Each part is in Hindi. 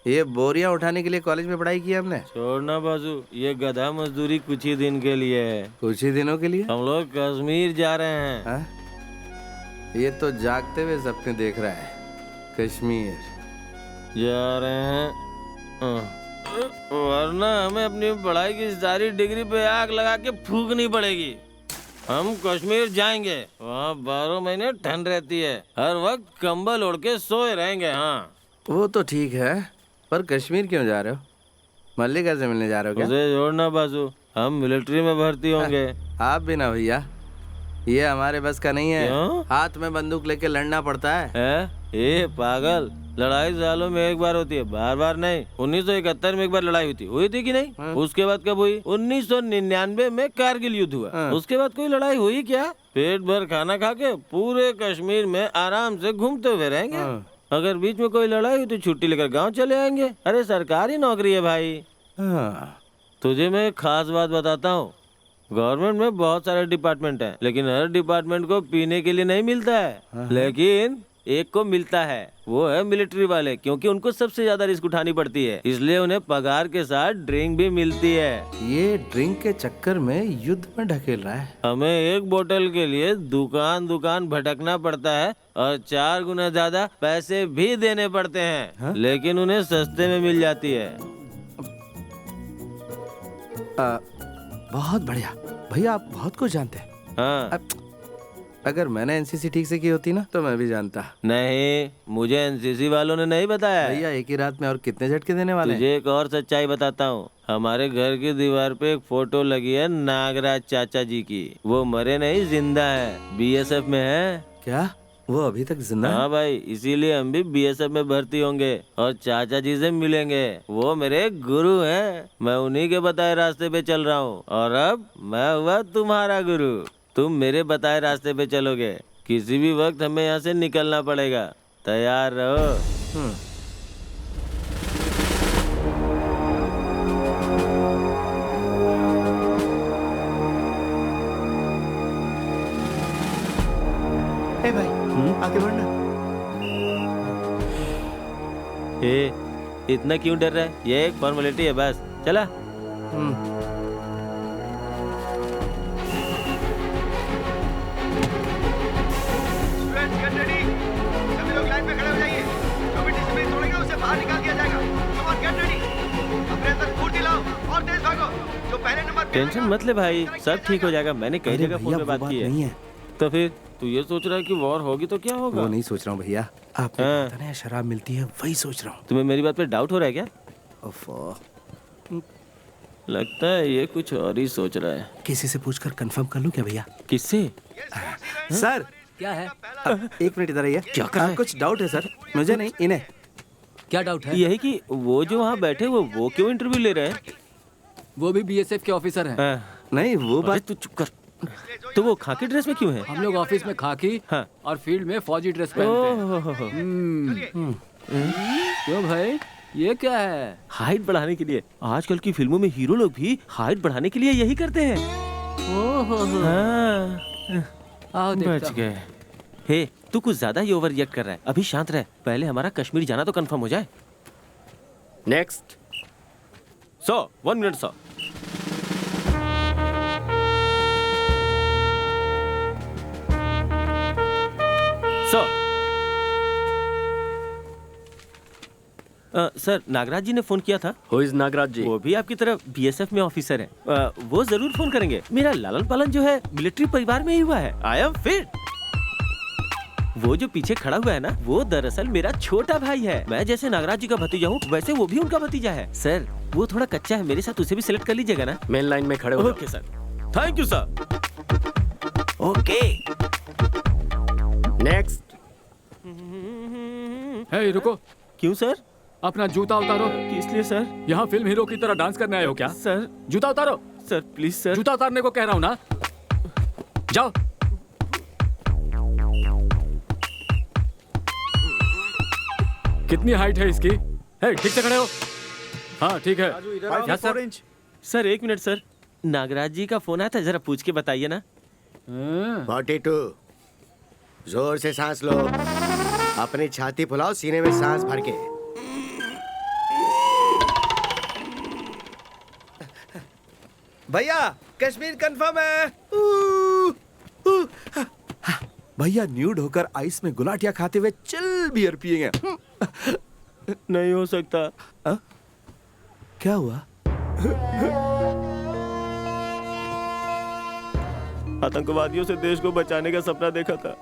ये बोरियां उठाने के लिए कॉलेज में पढ़ाई की हमने। छोड़ना बाजू, ये गधा मजदूरी कुछ ही दिन के लिए है। कुछ ही दिनों के लिए हम लोग कश्मीर जा रहे हैं। हा? ये तो जागते हुए सपने देख रहा है। कश्मीर जा रहे हैं वरना हमें अपनी पढ़ाई की सारी डिग्री पे आग लगा के फूकनी पड़ेगी। हम कश्मीर जाएंगे, वहाँ 12 महीने ठंड रहती है, हर वक्त कंबल ओढ़ के सोए रहेंगे। हाँ वो तो ठीक है, पर कश्मीर क्यों जा रहे हो? मल्लिका से मिलने जा रहे हो क्या? उसे जोड़ना बाजू, हम मिलिट्री में भर्ती होंगे। आप भी ना भैया, ये हमारे बस का नहीं है। क्यों? हाथ में बंदूक लेके लड़ना पड़ता है। ये पागल, लड़ाई सालों में एक बार होती है, बार बार नहीं। 1971 में एक बार लड़ाई हुई थी कि नहीं? उसके बाद कब हुई? 1999 में कारगिल युद्ध हुआ। उसके बाद कोई लड़ाई हुई क्या? पेट भर खाना खा के पूरे कश्मीर में आराम से घूमते हुए रहेंगे। अगर बीच में कोई लड़ाई हुई तो छुट्टी लेकर गांव चले आएंगे। अरे सरकारी नौकरी है भाई। तुझे मैं एक खास बात बताता हूँ, गवर्नमेंट में बहुत सारे डिपार्टमेंट हैं, लेकिन हर डिपार्टमेंट को पीने के लिए नहीं मिलता है, लेकिन एक को मिलता है, वो है मिलिट्री वाले, क्योंकि उनको सबसे ज्यादा रिस्क उठानी पड़ती है, इसलिए उन्हें पगार के साथ ड्रिंक भी मिलती है। ये ड्रिंक के चक्कर में युद्ध में ढकेल रहा है। हमें एक बोतल के लिए दुकान दुकान भटकना पड़ता है और 4 गुना ज्यादा पैसे भी देने पड़ते हैं, लेकिन उन्हें सस्ते में मिल जाती है। बहुत बढ़िया भैया, आप बहुत कुछ जानते हैं। हाँ, अगर मैंने एनसीसी ठीक से की होती ना तो मैं भी जानता। नहीं, मुझे एनसीसी वालों ने नहीं बताया। भैया एक ही रात में और कितने झटके देने वाले हैं? तुझे एक और सच्चाई बताता हूँ, हमारे घर की दीवार पे एक फोटो लगी है नागराज चाचा जी की। वो मरे नहीं, जिंदा है, बीएसएफ में है। क्या वो अभी तक जिंदा है? हाँ भाई, इसीलिए हम भी बीएसएफ में भर्ती होंगे और चाचा जी से मिलेंगे। वो मेरे गुरु हैं, मैं उन्हीं के बताए रास्ते पे चल रहा हूँ, और अब मैं हुआ तुम्हारा गुरु। तुम मेरे बताए रास्ते पे चलोगे, किसी भी वक्त हमें यहाँ से निकलना पड़ेगा, तैयार रहो। ए भाई, आगे बढ़ना। इतना क्यों डर रहा है? ये एक फॉर्मेलिटी है बस, चला। सभी लोग लाइन में खड़े हो जाइए। जो भी डिसिप्लिन तोड़ेगा उसे बाहर निकाल दिया जाएगा। Come on, get ready. अपने अंदर फुर्ती लाओ और तेज भागो। जो पहले नंबर पे टेंशन मत ले भाई, सब ठीक हो जाएगा। मैंने कई जगह फोन पे बात की है। तो फिर तू ये सोच रहा है कि वॉर होगी तो क्या होगा? वो नहीं सोच रहा हूँ भैया, आपने पता नहीं शराब मिलती है, वही सोच रहा हूँ। तुम्हें मेरी बात पे डाउट हो रहा है क्या? ओफो, लगता है ये कुछ और ही सोच रहा है। किसी से पूछकर कंफर्म कर लूं क्या भैया? किससे? सर क्या है? एक मिनट इधर आइए। क्या कर रहा है? कुछ डाउट है सर, मुझे नहीं इन्हें। क्या डाउट है? यही कि वो जो वहाँ बैठे वो क्यों इंटरव्यू ले रहे हैं? वो भी बीएसएफ के ऑफिसर हैं। नहीं वो बात। तू चुप कर। तो वो खाकी ड्रेस में क्यों है? हम लोग ऑफिस में खाकी और फील्ड में फौजी ड्रेस पहनते हैं। क्यों भाई, ये क्या है? हाइट बढ़ाने के लिए। आजकल की फिल्मों में हीरो लोग भी हाइट बढ़ाने के लिए यही करते हैं। आओ बच गए। हे, तू कुछ ज्यादा ही ओवर रिएक्ट कर रहा है। अभी शांत रह, पहले हमारा कश्मीर जाना तो कंफर्म हो जाए। Next 1 minute 100। सर, नागराज जी ने फोन किया था। Who is नागराज जी? वो भी आपकी तरफ बीएसएफ में ऑफिसर है। वो जरूर फोन करेंगे। मेरा लालन पालन जो है मिलिट्री परिवार में ही हुआ है। I am fit. वो जो पीछे खड़ा हुआ है ना, वो दरअसल मेरा छोटा भाई है। मैं जैसे नागराज जी का भतीजा हूँ, वैसे वो भी उनका भतीजा है। सर, वो थोड़ा कच्चा है, मेरे साथ उसे भी सिलेक्ट कर लीजिएगा ना। मेन लाइन में खड़े हो। Okay sir, thank you sir. Okay next. Hey, रुको। क्यों सर? अपना जूता उतारो। किस लिए सर? यहाँ फिल्म हीरो की तरह डांस करने आए हो क्या? सर, जूता उतारो। Sir please sir. जूता उतारने को कह रहा हूँ ना, जाओ। कितनी हाइट है इसकी? हे, ठीक से खड़े हो। हाँ ठीक है। Yes sir. सर 1 मिनट सर, नागराज जी का फोन आया था, जरा पूछ के बताइए ना। 42। जोर से सांस लो, अपनी छाती फुलाओ, सीने में सांस भर के। भैया कश्मीर कंफर्म है। भैया न्यूड होकर आइस में गुलाटिया खाते हुए चिल बियर पिएंगे। नहीं हो सकता। क्या हुआ? आतंकवादियों से देश को बचाने का सपना देखा था।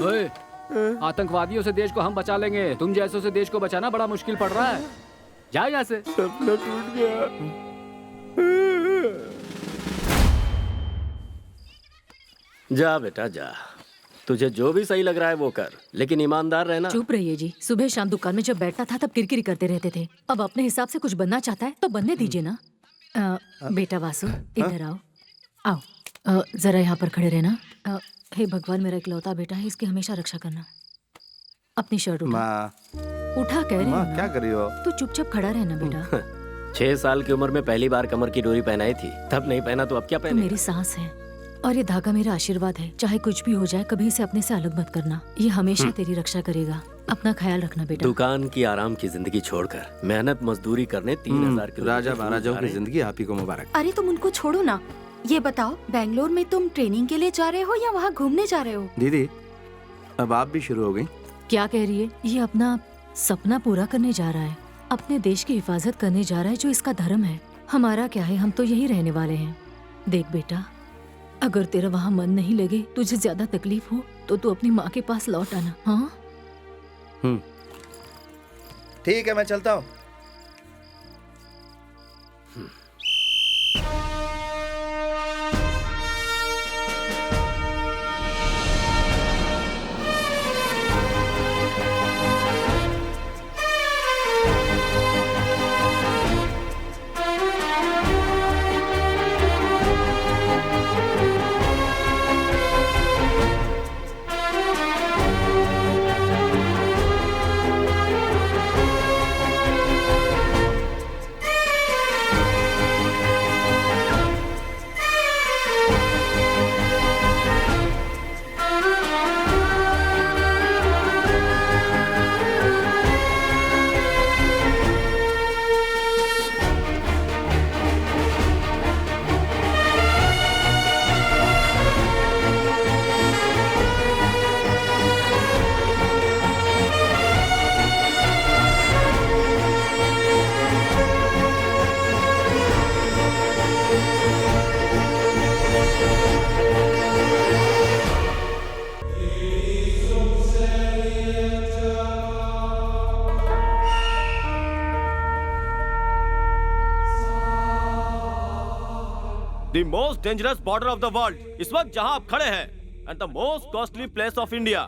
ओए, आतंकवादियों से देश को हम बचा लेंगे, तुम जैसों से देश को बचाना बड़ा मुश्किल पड़ रहा है। जाओ यहाँ से। सपना टूट गया। जा बेटा जा, तुझे जो भी सही लग रहा है वो कर, लेकिन ईमानदार रहना। चुप रहिए जी। सुबह शाम दुकान में जब बैठता था तब किरकिरी करते रहते थे। अब अपने हिसाब से कुछ बनना चाहता है तो बनने दीजिए ना। बेटा वासु, इधर आओ। आओ, जरा यहाँ पर खड़े रहना। हे भगवान, मेरा इकलौता बेटा है, इसकी हमेशा रक्षा करना। अपनी शर्ट उठा। माँ, उठा कह रही हूँ ना। क्या कर रही हो? तू चुपचाप खड़ा रहना बेटा। 6 साल की उम्र में पहली बार कमर की डोरी पहनाई थी, तब नहीं पहना तो अब क्या तू पहने? मेरी सांस है और ये धागा मेरा आशीर्वाद है। चाहे कुछ भी हो जाए, कभी इसे अपने से अलग मत करना। ये हमेशा तेरी रक्षा करेगा। अपना ख्याल रखना बेटा। दुकान की आराम की जिंदगी छोड़कर मेहनत मजदूरी करने 3000 किलोमीटर राजा महाराजाओं की जिंदगी आप ही को मुबारक। अरे तुम उनको छोड़ो ना। ये बताओ, बेंगलोर में तुम ट्रेनिंग के लिए जा रहे हो या वहाँ घूमने जा रहे हो? दीदी, अब आप भी शुरू हो गई। क्या कह रही है? ये अपना सपना पूरा करने जा रहा है, अपने देश की हिफाजत करने जा रहा है, जो इसका धर्म है। हमारा क्या है, हम तो यही रहने वाले हैं। देख बेटा, अगर तेरा वहाँ मन नहीं लगे, तुझे ज्यादा तकलीफ हो, तो तू अपनी माँ के पास लौट आना। हाँ, ठीक है, मैं चलता हूँ। The most dangerous border of the world, इस वक्त जहां आप खड़े हैं, and the most costly place of India.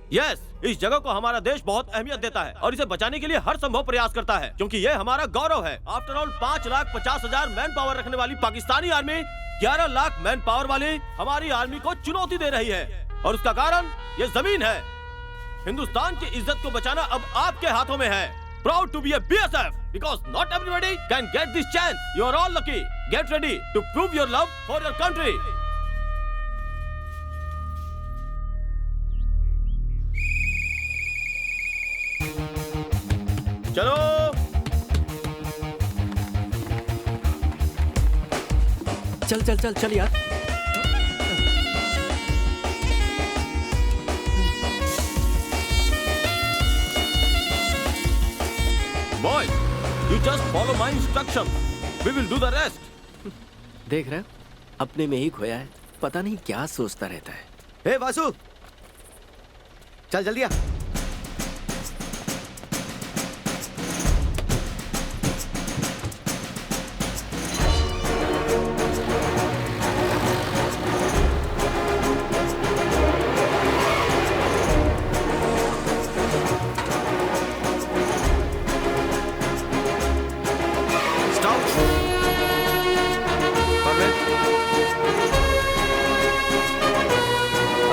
Yes, इस जगह को हमारा देश बहुत अहमियत देता है और इसे बचाने के लिए हर संभव प्रयास करता है, क्योंकि ये हमारा गौरव है। आफ्टर ऑल 5,50,000 मैन पावर रखने वाली Pakistani army 11 lakh man power वाली हमारी आर्मी को चुनौती दे रही है, और उसका कारण ये जमीन है। हिंदुस्तान की इज्जत को बचाना अब आपके हाथों में है। Proud to be a BSF because not everybody can get this chance. You are all lucky. Get ready to prove your love for your country. चलो। चल चल चल चल यार। Boy, you just follow my instruction. We will do the rest. देख रहे हो, अपने में ही खोया है, पता नहीं क्या सोचता रहता है। हे वासु, चल जल्दी आ।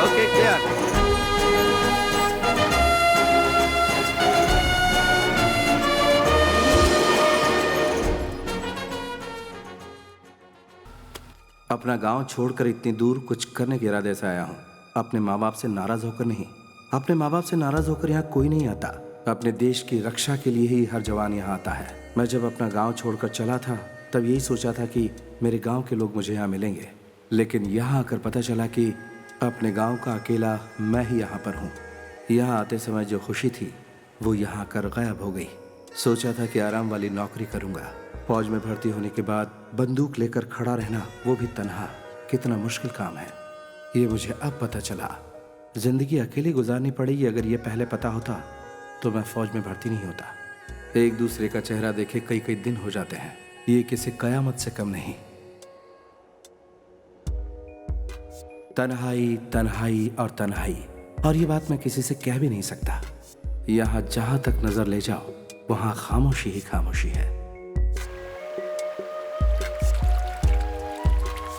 Okay, clear. अपना गांव छोड़कर इतनी दूर कुछ करने के इरादे से आया हूँ। अपने माँ बाप से नाराज होकर नहीं। अपने माँ बाप से नाराज होकर यहाँ कोई नहीं आता। अपने देश की रक्षा के लिए ही हर जवान यहाँ आता है। मैं जब अपना गांव छोड़कर चला था तब यही सोचा था कि मेरे गांव के लोग मुझे यहाँ मिलेंगे, लेकिन यहाँ आकर पता चला कि अपने गांव का अकेला मैं ही यहाँ पर हूँ। यहाँ आते समय जो खुशी थी वो यहाँ आकर गायब हो गई। सोचा था कि आराम वाली नौकरी करूँगा। फौज में भर्ती होने के बाद बंदूक लेकर खड़ा रहना, वो भी तन्हा, कितना मुश्किल काम है ये मुझे अब पता चला। जिंदगी अकेली गुजारनी पड़ेगी। अगर ये पहले पता होता तो मैं फौज में भर्ती नहीं होता। एक दूसरे का चेहरा देखे कई कई दिन हो जाते हैं, ये किसी कयामत से कम नहीं। तन्हाई, तन्हाई और तन्हाई, और ये बात मैं किसी से कह भी नहीं सकता। यहां जहां तक नजर ले जाओ वहां खामोशी ही खामोशी है।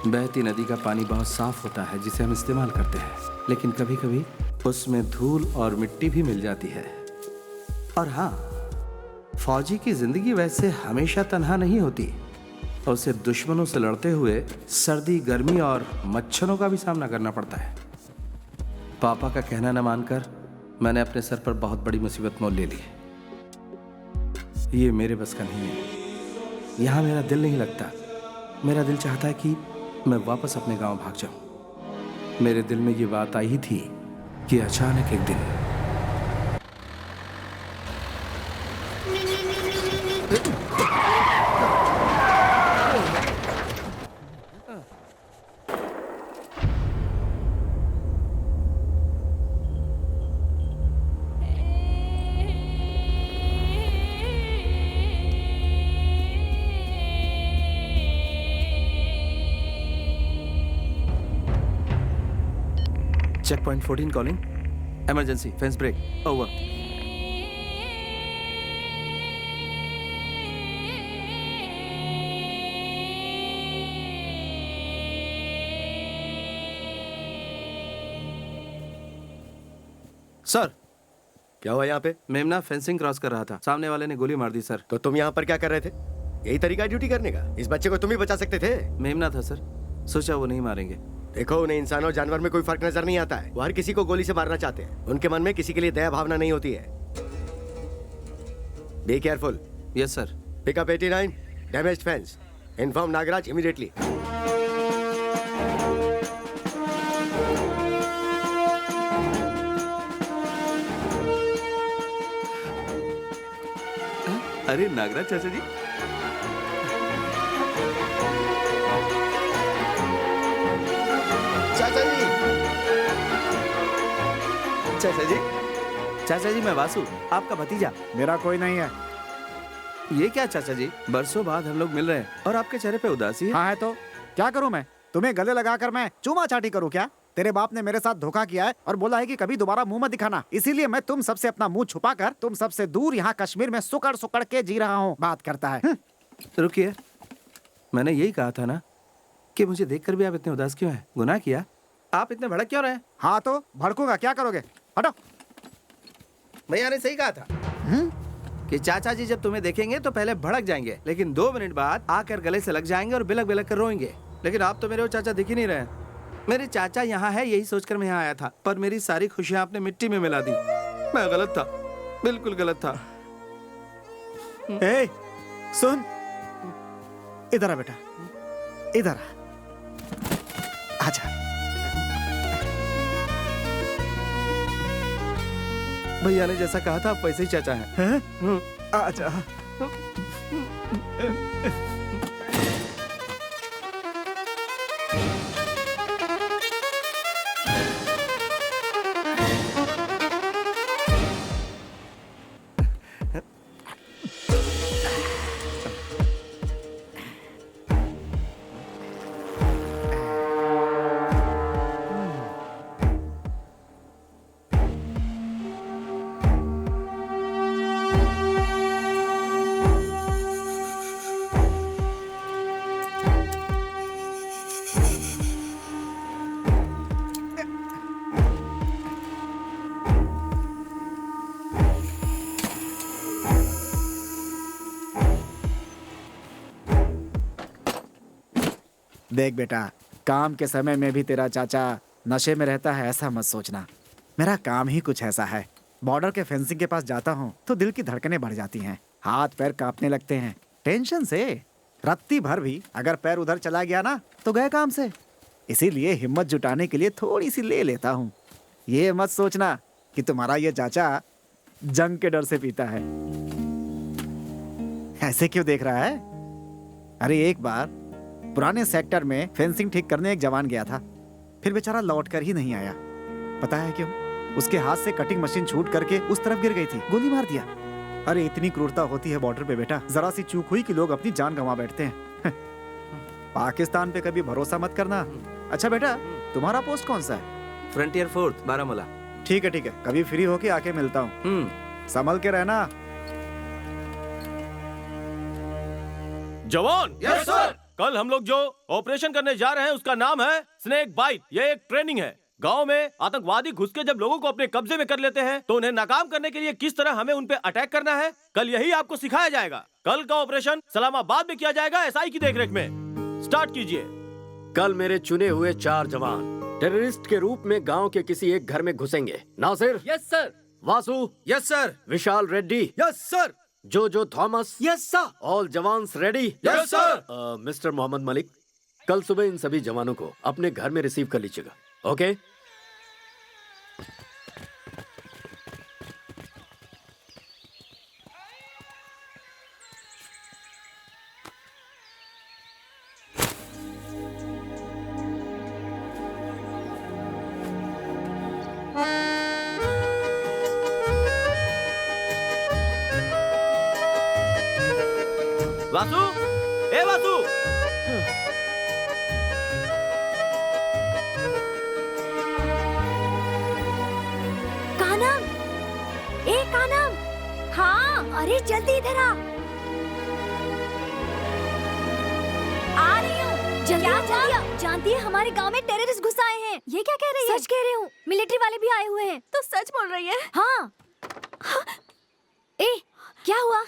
बहती नदी का पानी बहुत साफ होता है जिसे हम इस्तेमाल करते हैं, लेकिन कभी कभी उसमें धूल और मिट्टी भी मिल जाती है। और हाँ, फौजी की जिंदगी वैसे हमेशा तन्हा नहीं होती। उसे दुश्मनों से लड़ते हुए सर्दी, गर्मी और मच्छरों का भी सामना करना पड़ता है। पापा का कहना न मानकर मैंने अपने सर पर बहुत बड़ी मुसीबत मोल ले ली। ये मेरे बस का नहीं है। यहाँ मेरा दिल नहीं लगता। मेरा दिल चाहता है कि मैं वापस अपने गांव भाग जाऊं। मेरे दिल में ये बात आई ही थी कि अचानक एक दिन check point 14 calling, emergency, fence break, over. Sir, क्या हुआ यहाँ पे? मेमना फेंसिंग क्रॉस कर रहा था, सामने वाले ने गोली मार दी सर। तो तुम यहाँ पर क्या कर रहे थे? यही तरीका है ड्यूटी करने का? इस बच्चे को तुम ही बचा सकते थे। मेमना था सर, सोचा वो नहीं मारेंगे। देखो, उन्हें इंसान और जानवर में कोई फर्क नजर नहीं आता है। वो हर किसी को गोली से मारना चाहते हैं। उनके मन में किसी के लिए दया भावना नहीं होती है। Be careful. Yes sir. Pickup 89, damaged fence. Inform Nagraj immediately. अरे नागराज चाचा जी, चाचा जी, चाचा जी, चाचा जी, मैं वासु, आपका भतीजा। मेरा कोई नहीं है। ये क्या चाचा जी, बरसों बाद हम लोग मिल रहे हैं और आपके चेहरे पे उदासी है। हाँ है तो क्या करूं मैं? तुम्हें गले लगाकर मैं चूमा चाटी करूं क्या? तेरे बाप ने मेरे साथ धोखा किया है और बोला है कि कभी दोबारा मुंह मत दिखाना। इसीलिए मैं तुम सबसे अपना मुंह छुपाकर तुम सबसे दूर यहाँ कश्मीर में सुकड़ सुकड़ के जी रहा हूँ। बात करता है। रुकिए, मैंने यही कहा था ना कि मुझे देखकर भी आप इतने उदास क्यों हैं? गुनाह किया? आप इतने भड़क क्यों रहे हैं? हाँ तो भड़कूंगा, क्या करोगे? हटो। भैया ने सही कहा था कि चाचा जी जब तुम्हें देखेंगे तो पहले भड़क जाएंगे, लेकिन 2 मिनट बाद आकर गले से लग जाएंगे और बिलक बिलक कर रोएंगे। लेकिन आप तो मेरे वो चाचा दिख ही नहीं रहे। मेरे चाचा यहाँ है यही सोचकर मैं यहाँ आया था, पर मेरी सारी खुशियाँ आपने मिट्टी में मिला दी। मैं गलत था, बिल्कुल गलत था। ए, सुन, इधर आ बेटा, इधर आ। आजा। भैया ने जैसा कहा था आप वैसे ही चाचा हैं। आजा। देख बेटा, काम के समय में भी तेरा चाचा नशे में रहता है ऐसा मत सोचना। मेरा काम ही कुछ ऐसा है। बॉर्डर के फेंसिंग के पास जाता हूँ तो दिल की धड़कनें बढ़ जाती हैं, हाथ पैर कांपने लगते हैं टेंशन से। रत्ती भर भी अगर पैर उधर चला गया ना तो गए काम से। इसीलिए हिम्मत जुटाने के लिए थोड़ी सी ले लेता हूँ। ये मत सोचना कि तुम्हारा ये चाचा जंग के डर से पीता है। ऐसे क्यों देख रहा है? अरे एक बार पुराने सेक्टर में फेंसिंग ठीक करने एक जवान गया था, फिर बेचारा लौट कर ही नहीं आया। पता है क्यों? उसके हाथ से कटिंग मशीन छूट करके उस तरफ गिर गई थी, गोली मार दिया। अरे इतनी क्रूरता होती है बॉर्डर पे बेटा, जरा सी चूक हुई कि लोग अपनी जान गंवा बैठते हैं। पाकिस्तान पे कभी भरोसा मत करना। अच्छा बेटा, तुम्हारा पोस्ट कौन सा है? Frontier fourth, Baramulla. ठीक है, कभी फ्री होके आके मिलता हूँ। संभल के रहना। जवान। Yes sir. कल हम लोग जो ऑपरेशन करने जा रहे हैं उसका नाम है स्नेक बाइट। ये एक ट्रेनिंग है। गांव में आतंकवादी घुस के जब लोगों को अपने कब्जे में कर लेते हैं तो उन्हें नाकाम करने के लिए किस तरह हमें उन पे अटैक करना है, कल यही आपको सिखाया जाएगा। कल का ऑपरेशन सलामाबाद में किया जाएगा, एसआई की देखरेख में। स्टार्ट कीजिए। कल मेरे चुने हुए 4 जवान टेररिस्ट के रूप में गांव के किसी एक घर में घुसेंगे। Nasir. Yes sir. Vasu. Yes sir. Vishal Reddy. Yes sir. Joe Thomas. Yes sir. All jawans ready. Yes sir. Mister Mohammad Malik, कल सुबह इन सभी जवानों को अपने घर में रिसीव कर लीजिएगा। ओके? वासु, ए वासु। कानम, ए कानम, हाँ, अरे जल्दी इधर आ रही हूँ। जल्दी। जानती है हमारे गांव में टेररिस्ट घुस आए हैं। ये क्या कह रही है? सच कह रही हूँ, मिलिट्री वाले भी आए हुए हैं। तो सच बोल रही है? हाँ। ए, क्या हुआ?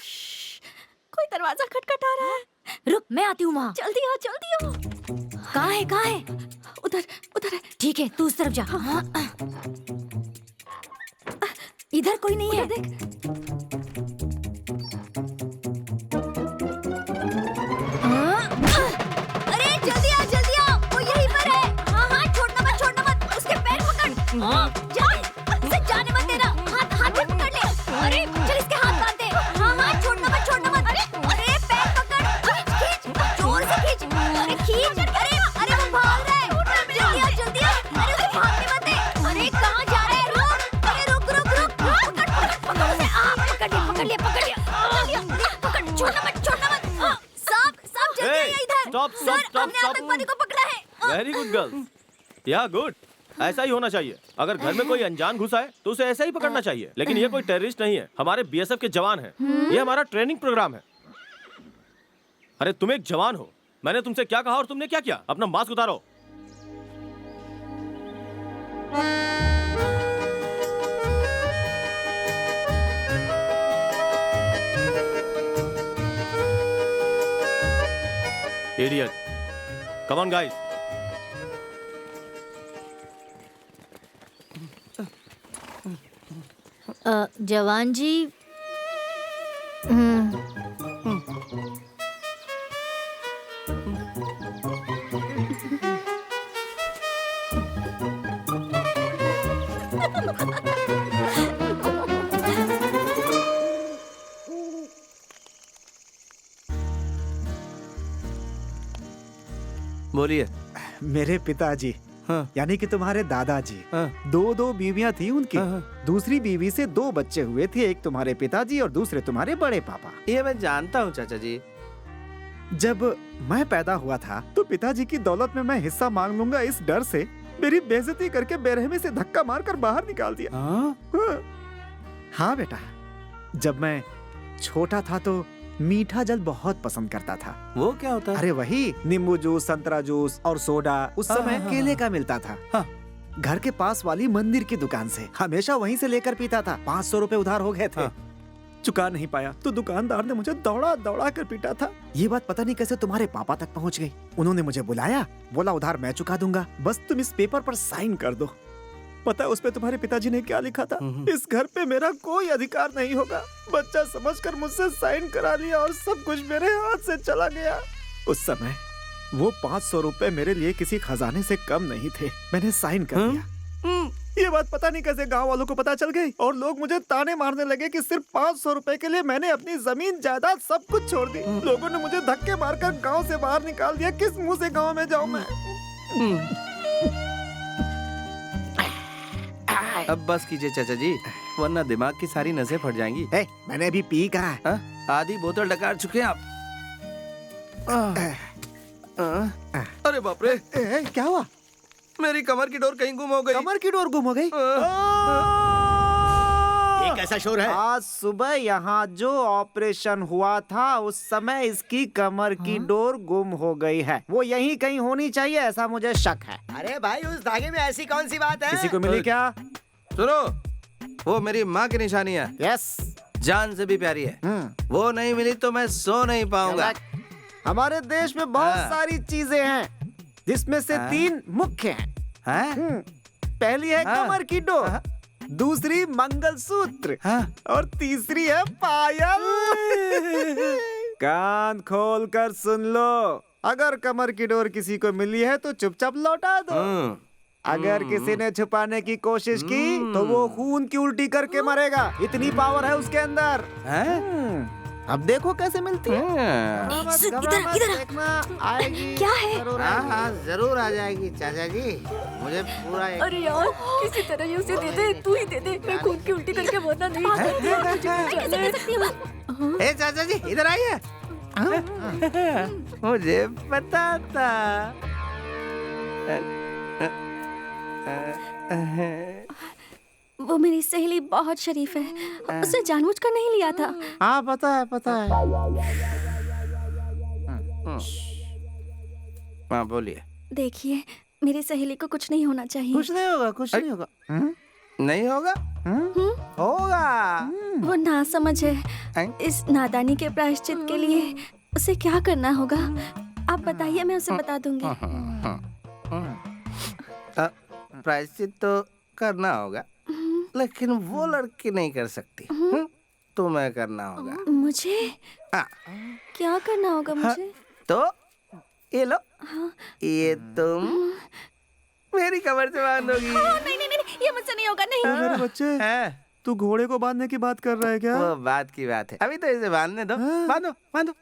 कोई दरवाजा खटखटा रहा है। रुक, मैं आती हूँ वहाँ। जल्दी आओ, जल्दी आओ। कहाँ है? उधर है। ठीक है, तू उस तरफ जा। हाँ। इधर कोई नहीं है। देख। अरे जल्दी आओ, वो यहीं पर है। हाँ, छोड़ना मत। उसके पैर पकड़। जाने मत देना। हाथ में पकड़ ले। अरे चल, इसके हाथ बांध दे। हाँ, छोड़ना मत। अरे पैर पकड़, खींच, जोर से खींच। अरे खींच। अरे वो भाग रहा है। जल्दी आ। अरे उसे भागने मत दे। अरे कहाँ जा रहा है? रुक। पकड़ उसे। पकड़ लिया। पकड़, छोड़ना मत। सब जल्दी आइए इधर। स्टॉप। हमने आतंकवादी को पकड़ा है। Very good girl. या गुड, ऐसा ही होना चाहिए। अगर घर में कोई अनजान घुसा है तो उसे ऐसा ही पकड़ना चाहिए। लेकिन ये कोई टेररिस्ट नहीं है, हमारे बीएसएफ के जवान हैं। ये हमारा ट्रेनिंग प्रोग्राम है। अरे तुम एक जवान हो, मैंने तुमसे क्या कहा और तुमने क्या किया? अपना मास्क उतारो। इडियट। Come on guys. जवान जी। बोलिए। मेरे पिताजी, हाँ। यानी कि तुम्हारे दादाजी, हाँ। 2 बीवियां थी उनकी। हाँ। दूसरी बीवी से 2 बच्चे हुए थे, एक तुम्हारे पिताजी और दूसरे तुम्हारे बड़े पापा। ये मैं जानता हूँ चाचा जी। जब मैं पैदा हुआ था तो पिताजी की दौलत में मैं हिस्सा मांग लूंगा, इस डर से मेरी बेइज्जती करके बेरहमी से धक्का मारकर बाहर निकाल दिया। हाँ बेटा, जब मैं छोटा था तो मीठा जल बहुत पसंद करता था। वो क्या होता है? अरे वही नींबू जूस, संतरा जूस और सोडा। उस समय केले का मिलता था। हाँ। घर के पास वाली मंदिर की दुकान से हमेशा वहीं से लेकर पीता था। 500 रुपए उधार हो गए थे। चुका नहीं पाया तो दुकानदार ने मुझे दौड़ा कर पीटा था। ये बात पता नहीं कैसे तुम्हारे पापा तक पहुंच गई। उन्होंने मुझे बुलाया, बोला उधार मैं चुका दूंगा, बस तुम इस पेपर पर साइन कर दो। पता है उस पे तुम्हारे पिताजी ने क्या लिखा था? इस घर पे मेरा कोई अधिकार नहीं होगा। बच्चा समझकर मुझसे साइन करा लिया और सब कुछ मेरे हाथ से चला गया। उस समय वो 500 रुपए मेरे लिए किसी खजाने से कम नहीं थे। मैंने साइन कर दिया। ये बात पता नहीं कैसे गांव वालों को पता चल गई और लोग मुझे ताने मारने लगे कि सिर्फ 500 रुपए के लिए मैंने अपनी जमीन जायदाद सब कुछ छोड़ दी। लोगों ने मुझे धक्के मारकर गांव से बाहर निकाल दिया। किस मुंह से गांव में जाऊं मैं? अब बस कीजिए चाचा जी, वरना दिमाग की सारी नसें फट जाएंगी। मैंने अभी पी कहा है। आधी बोतल डकार चुके हैं आप। अरे बाप रे, क्या हुआ? मेरी कमर की डोर कहीं गुम हो गई। कमर की डोर गुम हो गई? ये कैसा शोर है? आज सुबह यहाँ जो ऑपरेशन हुआ था उस समय इसकी कमर की डोर गुम हो गई है। वो यहीं कहीं होनी चाहिए, ऐसा मुझे शक है। अरे भाई, उस धागे में ऐसी कौन सी बात है? किसी को मिली क्या? सुनो, वो मेरी माँ की निशानी है। यस, जान से भी प्यारी है। वो नहीं मिली तो मैं सो नहीं पाऊंगा। हमारे देश में बहुत सारी चीजें हैं जिसमें से 3 मुख्य हैं। पहली है कमर की डोर, दूसरी मंगलसूत्र और तीसरी है पायल। कान खोल कर सुन लो, अगर कमर की डोर किसी को मिली है तो चुपचाप लौटा दो। अगर किसी ने छुपाने की कोशिश की तो वो खून की उल्टी करके मरेगा। इतनी पावर है उसके अंदर। अब देखो कैसे मिलती है। आएगी। क्या है? जरूर आ जाएगी चाचा जी। मुझे पूरा अरे यार, किसी तरह ये उसे दे दे, तू ही दे दे। मैं खून की उल्टी करके मरना नहीं चाहती। ए चाचा जी, इधर आइए। मुझे पता था। वो मेरी सहेली बहुत शरीफ है, उसे जानबूझकर नहीं लिया था। हाँ पता है, पता है। हाँ बोलिए। देखिए, मेरी सहेली को कुछ नहीं होना चाहिए। कुछ नहीं होगा, कुछ नहीं होगा। नहीं होगा? होगा। वो नासमझ है। इस नादानी के प्रायश्चित के लिए उसे क्या करना होगा? आप बताइए, मैं उसे बता दूंगी। प्रायश्चित तो करना होगा, लेकिन वो लड़की नहीं कर सकती। तुम्हें करना होगा। मुझे? क्या करना होगा मुझे? तो ये लो, ये तुम मेरी कमर से बांधोगी। नहीं नहीं नहीं, ये मुझसे नहीं होगा। नहीं। मेरे बच्चे, तू घोड़े को बांधने की बात कर रहा है क्या? वो बात की बात है, अभी तो इसे बांधने दो। बांधो बांधो,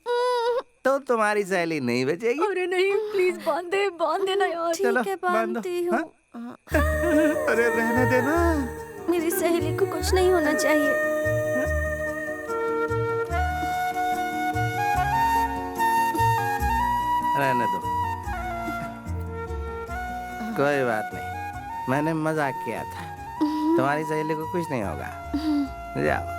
तो तुम्हारी सहेली नहीं बचेगी। अरे नहीं, प्लीज बांध देना यार। ठीक है, बांधती हूँ। अरे रहने देना। मेरी सहेली को कुछ नहीं होना चाहिए। रहने दो, कोई बात नहीं, मैंने मजाक किया था। तुम्हारी सहेली को कुछ नहीं होगा। जाओ।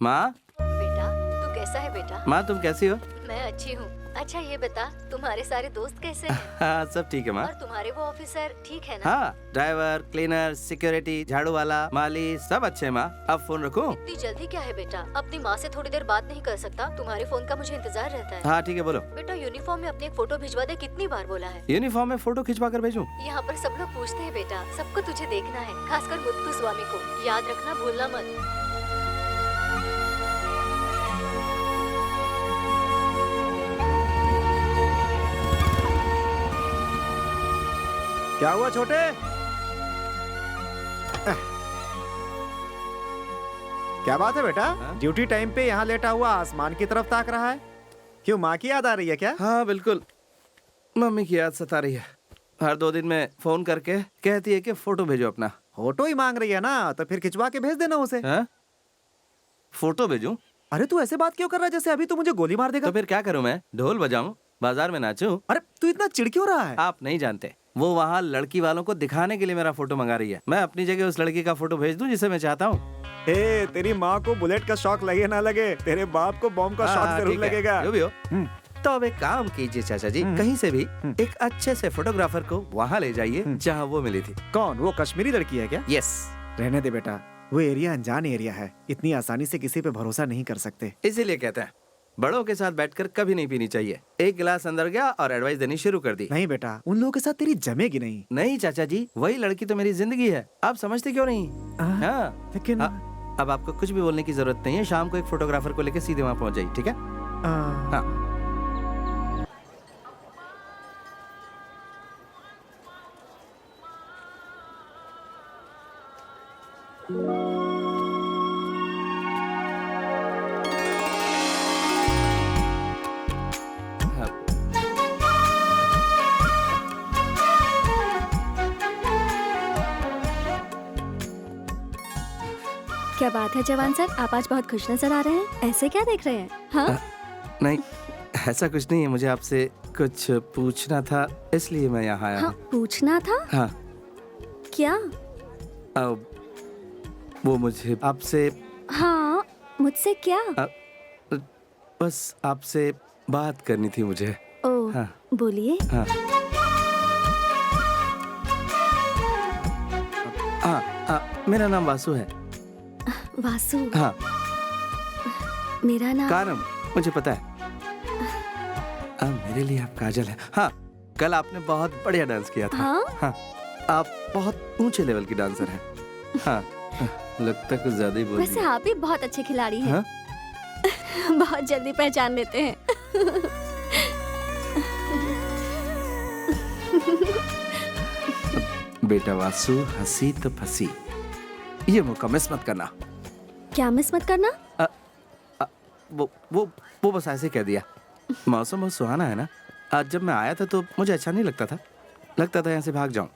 माँ। बेटा, तू कैसा है बेटा? माँ तुम कैसी हो? मैं अच्छी हूँ। अच्छा ये बता, तुम्हारे सारे दोस्त कैसे हैं? हाँ सब ठीक है माँ। और तुम्हारे वो ऑफिसर ठीक है ना? हाँ, ड्राइवर, क्लीनर, सिक्योरिटी, झाड़ू वाला, माली सब अच्छे हैं माँ। अब फोन रखूं? इतनी जल्दी क्या है बेटा? अपनी माँ से थोड़ी देर बात नहीं कर सकता? तुम्हारे फोन का मुझे इंतजार रहता है। हाँ ठीक है, बोलो। बेटा यूनिफॉर्म में अपनी एक फोटो भिजवा दे, कितनी बार बोला है? यूनिफॉर्म में फोटो खिंचवा कर भेजूं? यहाँ पर सब लोग पूछते हैं बेटा, सबको तुझे देखना है, खासकर मुत्तु स्वामी को। याद रखना, भूलना मत। क्या हुआ छोटे? क्या बात है बेटा? ड्यूटी टाइम पे यहाँ लेटा हुआ आसमान की तरफ ताक रहा है। क्यों, माँ की याद आ रही है क्या? हाँ बिल्कुल, मम्मी की याद सता रही है। हर 2 दिन में फोन करके कहती है कि फोटो भेजो अपना। फोटो ही मांग रही है ना, तो फिर खिंचवा के भेज देना उसे। फोटो भेजूं? अरे तू ऐसे बात क्यों कर रहा है जैसे अभी तू मुझे गोली मार देगा? तो फिर क्या करूं मैं? ढोल बजाऊं, बाजार में नाचूं? अरे तू इतना चिढ़ क्यों रहा है? आप नहीं जानते, वो वहाँ लड़की वालों को दिखाने के लिए मेरा फोटो मंगा रही है। मैं अपनी जगह उस लड़की का फोटो भेज दूं जिसे मैं चाहता हूँ। तेरी माँ को बुलेट का शौक लगे ना लगे, तेरे बाप को बॉम्ब का शौक जरूर लगेगा। जो भी हो। तो अब एक काम कीजिए चाचा जी, कहीं से भी एक अच्छे से फोटोग्राफर को वहाँ ले जाइए जहाँ वो मिली थी। कौन? वो कश्मीरी लड़की है क्या? यस। रहने दे बेटा, वो एरिया अनजान एरिया है, इतनी आसानी से किसी पे भरोसा नहीं कर सकते। इसीलिए कहते हैं बड़ों के साथ बैठकर कभी नहीं पीनी चाहिए। एक गिलास अंदर गया और एडवाइस देनी शुरू कर दी। नहीं बेटा, उन लोगों के साथ तेरी जमेगी नहीं। नहीं चाचा जी, वही लड़की तो मेरी जिंदगी है। आप समझते क्यों नहीं? हाँ, लेकिन अब आपको कुछ भी बोलने की जरूरत नहीं है। शाम को एक फोटोग्राफर को लेकर सीधे वहाँ पहुँच जाइए, ठीक है? हाँ। क्या बात है जवान सर, आप आज बहुत खुश नजर आ रहे हैं। ऐसे क्या देख रहे हैं? हाँ? नहीं, ऐसा कुछ नहीं है। मुझे आपसे कुछ पूछना था, इसलिए मैं यहाँ आया हाँ, हूँ। पूछना था? हाँ। क्या? वो मुझे आपसे। हाँ, मुझसे क्या? बस आपसे बात करनी थी मुझे। ओह, हाँ। बोलिए। हाँ। मेरा नाम वासु है। वासु? हाँ। मेरा नाम कारम, मुझे पता है। मेरे लिए आप काजल है। हाँ, कल आपने बहुत बढ़िया डांस किया था। हाँ? हाँ, आप बहुत ऊंचे लेवल की डांसर हैं। हाँ, लगता है कुछ ज्यादा ही बोल वैसे दिया। आप भी बहुत अच्छे खिलाड़ी हैं। हाँ? बहुत जल्दी पहचान लेते हैं। बेटा वासु, हंसी तो फंसी। ये मौका मिस मत करना। क्या मिस मत करना? वो बस ऐसे कह दिया। मौसम बहुत सुहाना है ना। आज जब मैं आया था तो मुझे अच्छा नहीं लगता था। लगता था यहाँ से भाग जाऊं।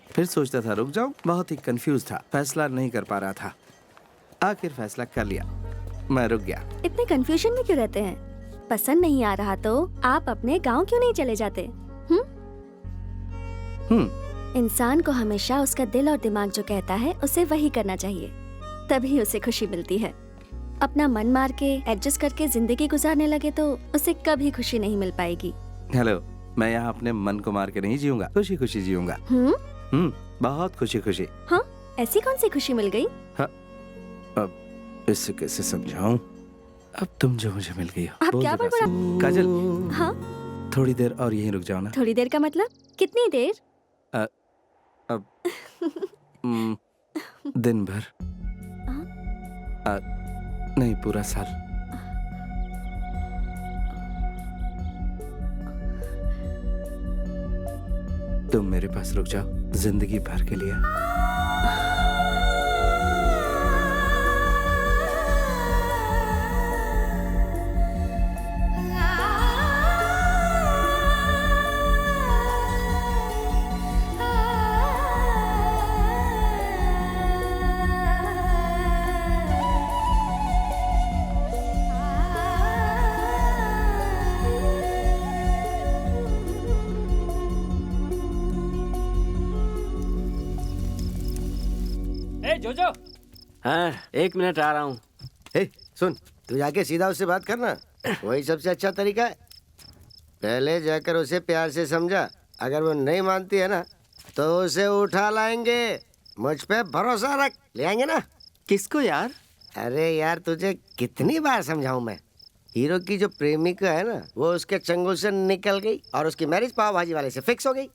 फिर सोचता था रुक जाऊं। बहुत ही कंफ्यूज था, फैसला नहीं कर पा रहा था। आखिर फैसला कर लिया, मैं रुक गया। इतने कंफ्यूजन में क्यों रहते हैं? पसंद नहीं आ रहा तो आप अपने गांव क्यों नहीं चले जाते? इंसान को हमेशा उसका दिल और दिमाग जो कहता है उसे वही करना चाहिए, तभी उसे खुशी मिलती है। अपना मन मार के एडजस्ट करके जिंदगी गुजारने लगे तो उसे कभी खुशी नहीं मिल पाएगी। हेलो, मैं यहाँ अपने मन को मार के नहीं जीऊंगा, खुशी खुशी जीऊंगा। बहुत खुशी खुशी। हाँ, ऐसी कौन सी खुशी मिल गई? हाँ, अब इससे कैसे समझाऊं? अब तुम जो मुझे मिल गई हो। आप क्या बड़बड़ा? काजल, हाँ? थोड़ी देर और यहीं रुक जाओ ना। थोड़ी देर का मतलब? कितनी देर? अब दिन भर। नहीं, पूरा साल। तुम मेरे पास रुक जाओ जिंदगी भर के लिए। जोजो, हाँ, 1 मिनट आ रहा हूँ। सुन, तू जाके सीधा उससे बात करना, वही सबसे अच्छा तरीका है। पहले जाकर उसे प्यार से समझा। अगर वो नहीं मानती है ना तो उसे उठा लाएंगे। मुझ पे भरोसा रख, ले आएंगे ना। किसको यार? अरे यार, तुझे कितनी बार समझाऊं मैं। हीरो की जो प्रेमिका है ना, वो उसके चंगुल से निकल गई और उसकी मैरिज पाव भाजी वाले से फिक्स हो गई।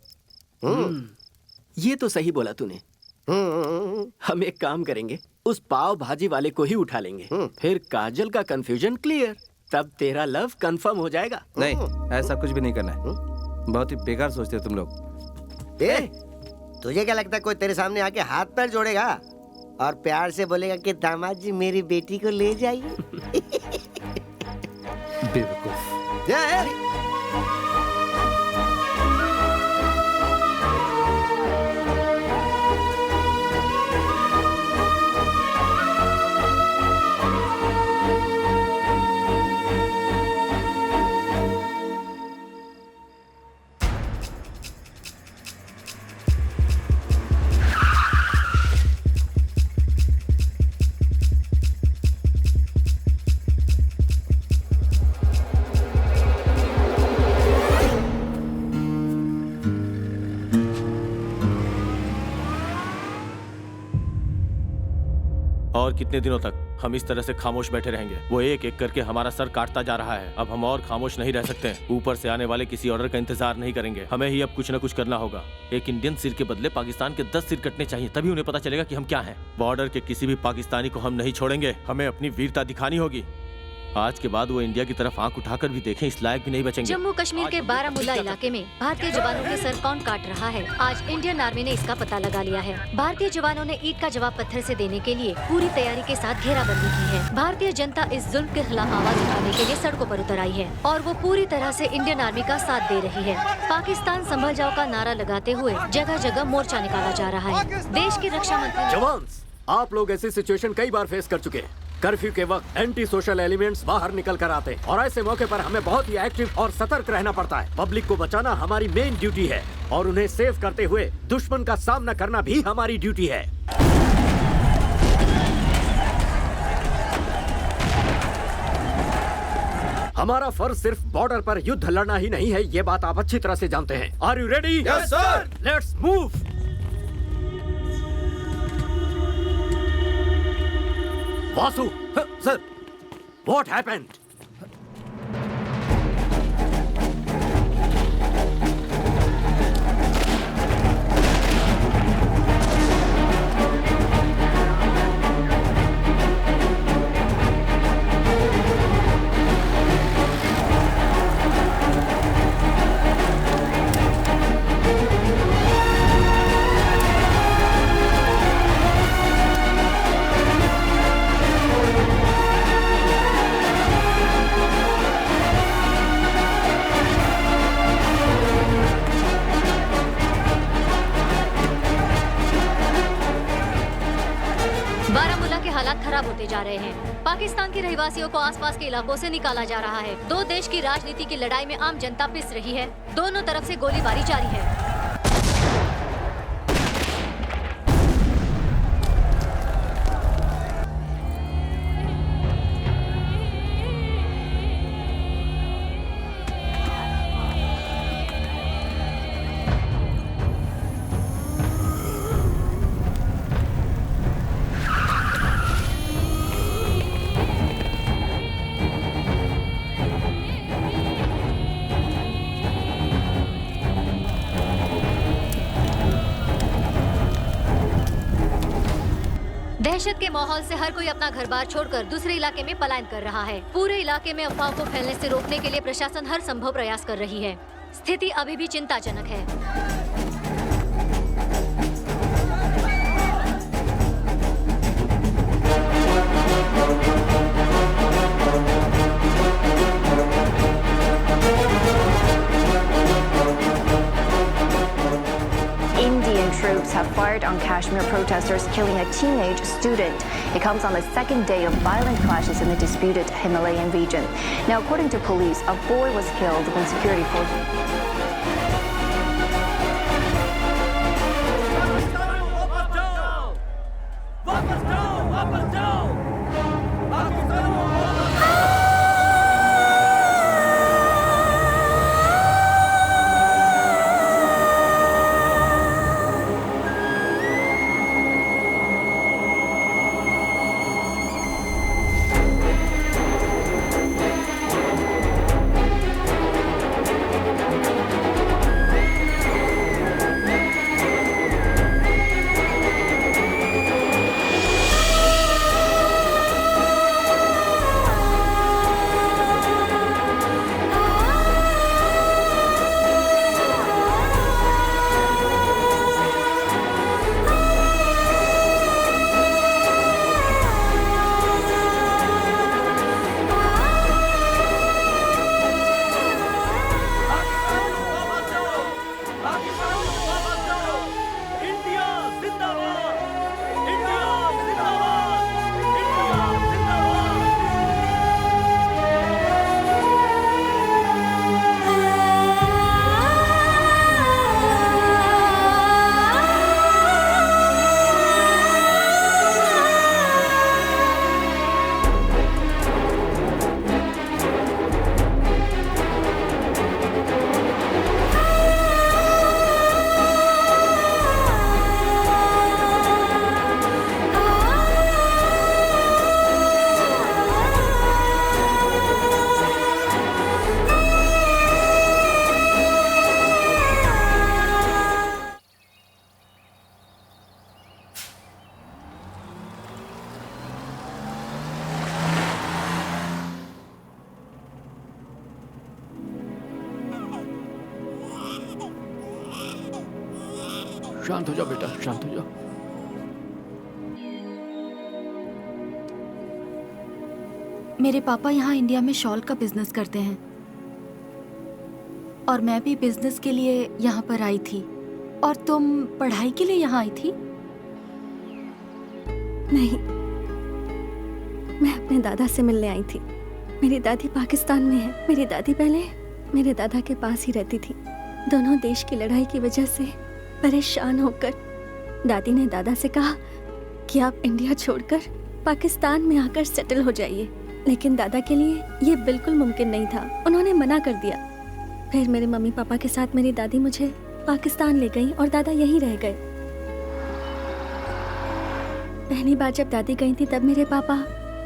ये तो सही बोला तूने। हम एक काम करेंगे, उस पाव भाजी वाले को ही उठा लेंगे। फिर काजल का कंफ्यूजन क्लियर, तब तेरा लव कंफर्म हो जाएगा। नहीं, ऐसा कुछ भी नहीं करना है। बहुत ही बेकार सोचते हो तुम लोग। तुझे क्या लगता है कोई तेरे सामने आके हाथ पैर जोड़ेगा और प्यार से बोलेगा कि दामाद जी मेरी बेटी को ले जाइए? बेवकूफ। और कितने दिनों तक हम इस तरह से खामोश बैठे रहेंगे? वो एक एक करके हमारा सर काटता जा रहा है। अब हम और खामोश नहीं रह सकते। ऊपर से आने वाले किसी ऑर्डर का इंतजार नहीं करेंगे। हमें ही अब कुछ न कुछ करना होगा। एक इंडियन सिर के बदले पाकिस्तान के 10 सिर कटने चाहिए, तभी उन्हें पता चलेगा कि हम क्या हैं। बॉर्डर के किसी भी पाकिस्तानी को हम नहीं छोड़ेंगे। हमें अपनी वीरता दिखानी होगी। आज के बाद वो इंडिया की तरफ आंख उठाकर भी देखें, इस लायक भी नहीं बचेंगे। जम्मू कश्मीर के बारामूला इलाके में भारतीय जवानों के सर कौन काट रहा है, आज इंडियन आर्मी ने इसका पता लगा लिया है। भारतीय जवानों ने ईंट का जवाब पत्थर से देने के लिए पूरी तैयारी के साथ घेराबंदी की है। भारतीय जनता इस जुल्म के खिलाफ आवाज उठाने के लिए सड़कों पर उतर आई है और वो पूरी तरह से इंडियन आर्मी का साथ दे रही है। पाकिस्तान संभल जाओ का नारा लगाते हुए जगह जगह मोर्चा निकाला जा रहा है। देश की रक्षा मंत्री जवान, आप लोग ऐसी सिचुएशन कई बार फेस कर चुके हैं। कर्फ्यू के वक्त एंटी सोशल एलिमेंट्स बाहर निकल कर आते हैं और ऐसे मौके पर हमें बहुत ही एक्टिव और सतर्क रहना पड़ता है। पब्लिक को बचाना हमारी मेन ड्यूटी है और उन्हें सेव करते हुए दुश्मन का सामना करना भी हमारी ड्यूटी है। हमारा फर्ज सिर्फ बॉर्डर पर युद्ध लड़ना ही नहीं है, ये बात आप अच्छी तरह से जानते हैं। Are you ready? Yes sir. Let's move. Vasu, sir, what happened? Baramulla के हालात खराब होते जा रहे हैं। पाकिस्तान के रहवासियों को आसपास के इलाकों से निकाला जा रहा है। दो देश की राजनीति की लड़ाई में आम जनता पिस रही है। दोनों तरफ से गोलीबारी जारी है। दहशत के माहौल से हर कोई अपना घर बार छोड़कर दूसरे इलाके में पलायन कर रहा है। पूरे इलाके में अफवाह को फैलने से रोकने के लिए प्रशासन हर संभव प्रयास कर रही है। स्थिति अभी भी चिंताजनक है। Indian troops have fired on Kashmir protesters, killing a teenage student. It comes on the second day of violent clashes in the disputed Himalayan region. Now, according to police, a boy was killed when security forces... शांत हो जाओ बेटा, शांत हो जाओ। मेरे पापा यहाँ इंडिया में शॉल का बिजनेस करते हैं और मैं भी बिजनेस के लिए यहाँ पर आई थी। और तुम पढ़ाई के लिए यहाँ आई थी? नहीं, मैं अपने दादा से मिलने आई थी। मेरी दादी पाकिस्तान में है। मेरी दादी पहले मेरे दादा के पास ही रहती थी। दोनों देश की लड़ाई की वजह से परेशान होकर दादी ने दादा से कहा कि आप इंडिया छोड़कर पाकिस्तान में आकर सेटल हो जाइए। लेकिन दादा के लिए ये बिल्कुल मुमकिन नहीं था। उन्होंने मना कर दिया। फिर मेरे मम्मी पापा के साथ मेरी दादी मुझे पाकिस्तान ले गई और दादा यहीं रह गए। पहली बार जब दादी गई थी तब मेरे पापा